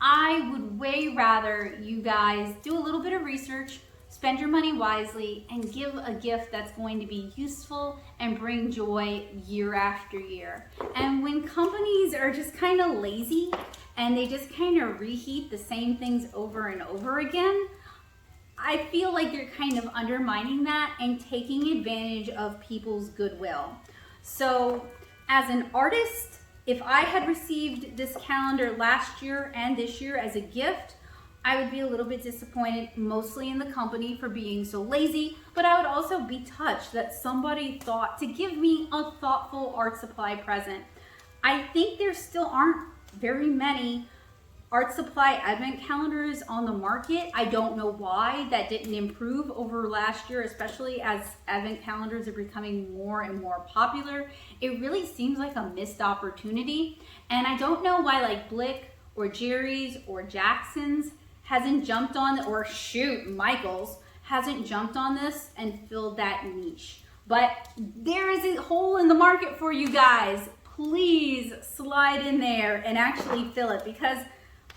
I would way rather you guys do a little bit of research, spend your money wisely and give a gift that's going to be useful and bring joy year after year. And when companies are just kind of lazy and they just kind of reheat the same things over and over again, I feel like they're kind of undermining that and taking advantage of people's goodwill. So as an artist, if I had received this calendar last year and this year as a gift, I would be a little bit disappointed, mostly in the company for being so lazy, but I would also be touched that somebody thought to give me a thoughtful art supply present. I think there still aren't very many art supply advent calendars on the market. I don't know why that didn't improve over last year, especially as advent calendars are becoming more and more popular. It really seems like a missed opportunity. And I don't know why like Blick or Jerry's or Jackson's hasn't jumped on, or shoot, Michael's hasn't jumped on this and filled that niche. But there is a hole in the market for you guys. Please slide in there and actually fill it, because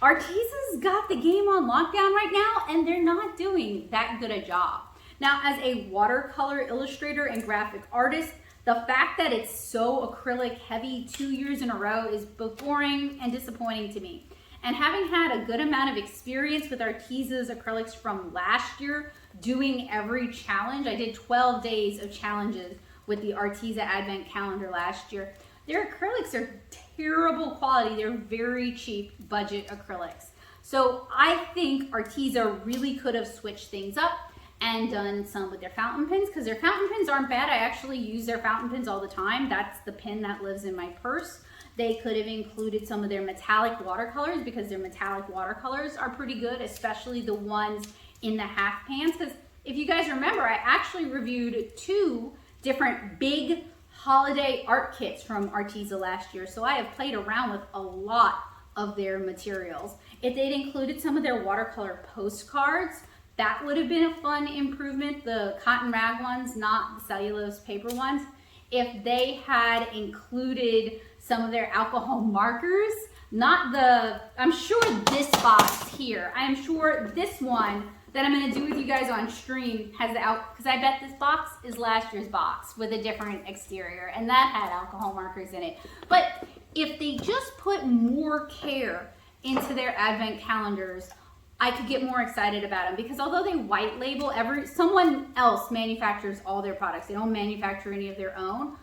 Arteza's got the game on lockdown right now and they're not doing that good a job. Now, as a watercolor illustrator and graphic artist, the fact that it's so acrylic heavy 2 years in a row is both boring and disappointing to me. And having had a good amount of experience with Arteza's acrylics from last year, doing every challenge, I did 12 days of challenges with the Arteza Advent Calendar last year. Their acrylics are terrible quality. They're very cheap budget acrylics. So I think Arteza really could have switched things up and done some with their fountain pens, because their fountain pens aren't bad. I actually use their fountain pens all the time. That's the pen that lives in my purse. They could have included some of their metallic watercolors, because their metallic watercolors are pretty good, especially the ones in the half pans. Because if you guys remember, I actually reviewed 2 different big holiday art kits from Arteza last year. So I have played around with a lot of their materials. If they'd included some of their watercolor postcards, that would have been a fun improvement. The cotton rag ones, not the cellulose paper ones. If they had included some of their alcohol markers, not the, I'm sure this box here, I am sure this one that I'm gonna do with you guys on stream has the because I bet this box is last year's box with a different exterior, and that had alcohol markers in it. But if they just put more care into their advent calendars, I could get more excited about them, because although they white label, someone else manufactures all their products. They don't manufacture any of their own.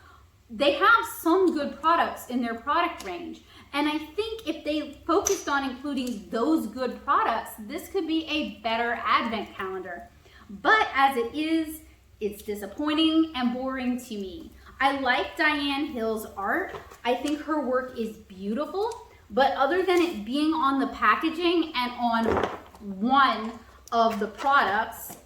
They have some good products in their product range. And I think if they focused on including those good products, this could be a better advent calendar. But as it is, it's disappointing and boring to me. I like Diane Hill's art. I think her work is beautiful, but other than it being on the packaging and on one of the products,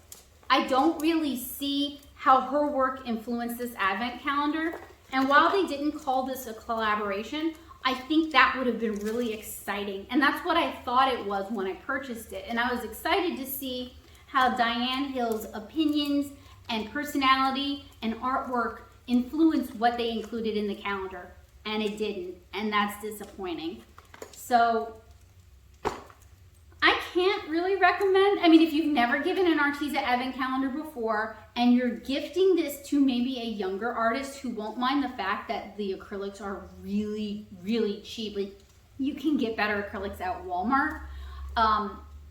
I don't really see how her work influenced this advent calendar. And while they didn't call this a collaboration, I think that would have been really exciting. And that's what I thought it was when I purchased it. And I was excited to see how Diane Hill's opinions and personality and artwork influenced what they included in the calendar. And it didn't. And that's disappointing. So I can't really recommend, I mean, if you've never given an Arteza Advent Calendar before and you're gifting this to maybe a younger artist who won't mind the fact that the acrylics are really, really cheap. Like, you can get better acrylics at Walmart.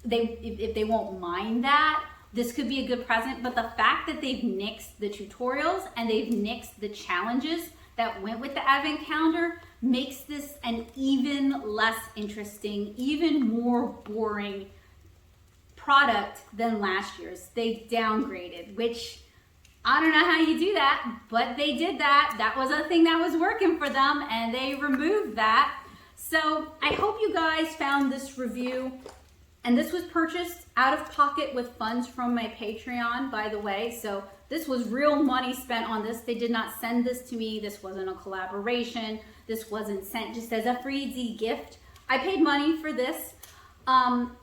If they won't mind that, this could be a good present. But the fact that they've nixed the tutorials and they've nixed the challenges that went with the Advent Calendar makes this an even less interesting, even more boring product than last year's. They downgraded, which I don't know how you do that, but they did that. That was a thing that was working for them, and they removed that. So I hope you guys found this review, and this was purchased out of pocket with funds from my Patreon, by the way. So this was real money spent on this. They did not send this to me. This wasn't a collaboration. This wasn't sent just as a free gift. I paid money for this.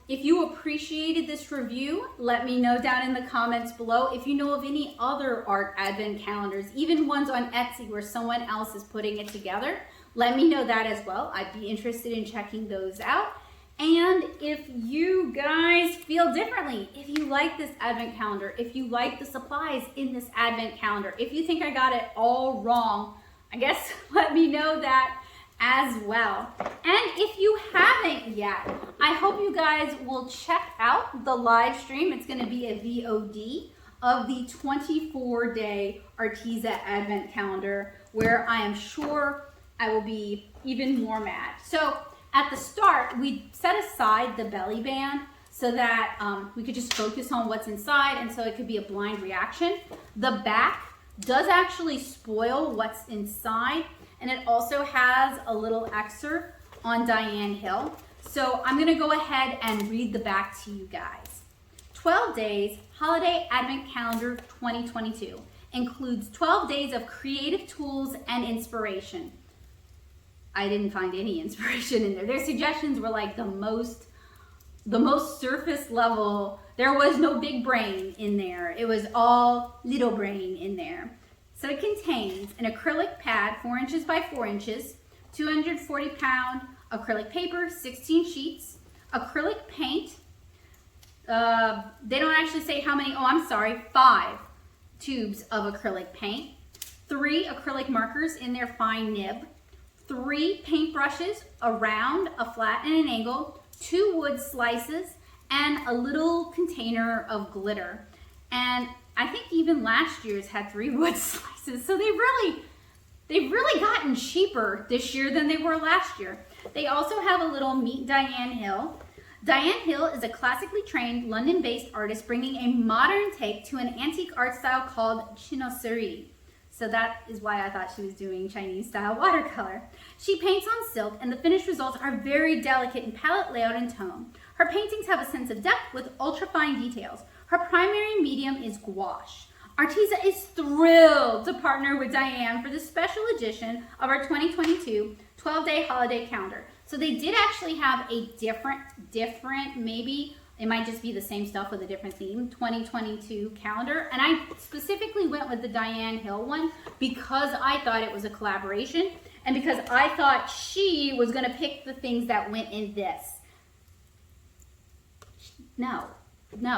If you appreciated this review, let me know down in the comments below. If you know of any other art advent calendars, even ones on Etsy where someone else is putting it together, let me know that as well. I'd be interested in checking those out. And if you guys feel differently, if you like this advent calendar, if you like the supplies in this advent calendar, if you think I got it all wrong, I guess let me know that as well. And if you haven't yet, I hope you guys will check out the live stream. It's going to be a VOD of the 24-day Arteza advent calendar, where I am sure I will be even more mad. So at the start, we set aside the belly band so that we could just focus on what's inside, and so it could be a blind reaction. The back does actually spoil what's inside, and it also has a little excerpt on Diane Hill. So I'm gonna go ahead and read the back to you guys. 12 Days Holiday Advent Calendar 2022 includes 12 days of creative tools and inspiration. I didn't find any inspiration in there. Their suggestions were like the most surface level. There was no big brain in there. It was all little brain in there. So it contains an acrylic pad, 4 inches by 4 inches, 240-pound acrylic paper, 16 sheets, acrylic paint. They don't actually say how many, 5 tubes of acrylic paint, 3 acrylic markers in their fine nib, 3 paint brushes, a round, a flat, and an angle, 2 wood slices, and a little container of glitter. And I think even last year's had 3 wood slices, so they've really gotten cheaper this year than they were last year. They also have a little Meet Diane Hill. Diane Hill is a classically trained London-based artist bringing a modern take to an antique art style called chinoiserie. So that is why I thought she was doing Chinese style watercolor. She paints on silk, and the finished results are very delicate in palette layout and tone. Her paintings have a sense of depth with ultra-fine details. Her primary medium is gouache. Arteza is thrilled to partner with Diane for the special edition of our 2022 12-day holiday calendar. So they did actually have a different, maybe it might just be the same stuff with a different theme, 2022 calendar. And I specifically went with the Diane Hill one because I thought it was a collaboration and because I thought she was gonna pick the things that went in this. No,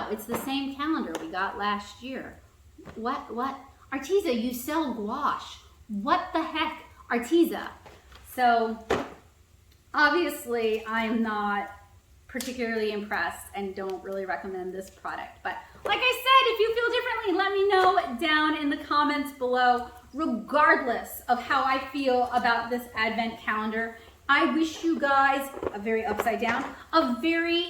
it's the same calendar we got last year. What? Arteza, you sell gouache. What the heck? Arteza. So obviously I'm not particularly impressed and don't really recommend this product. But like I said, if you feel differently, let me know down in the comments below. Regardless of how I feel about this advent calendar, I wish you guys a very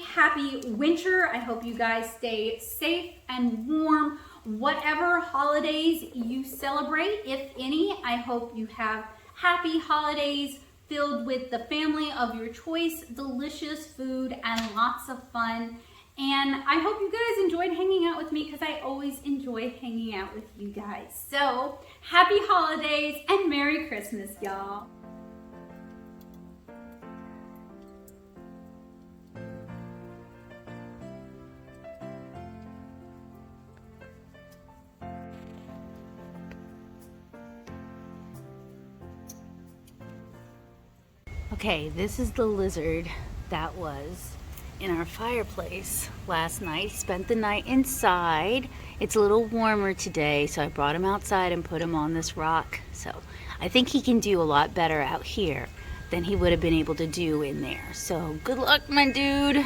happy winter. I hope you guys stay safe and warm. Whatever holidays you celebrate, if any, I hope you have happy holidays filled with the family of your choice, delicious food, and lots of fun. And I hope you guys enjoyed hanging out with me because I always enjoy hanging out with you guys. So happy holidays and Merry Christmas, y'all. Okay, this is the lizard that was in our fireplace last night. Spent the night inside. It's a little warmer today, so I brought him outside and put him on this rock. So I think he can do a lot better out here than he would have been able to do in there. So good luck, my dude.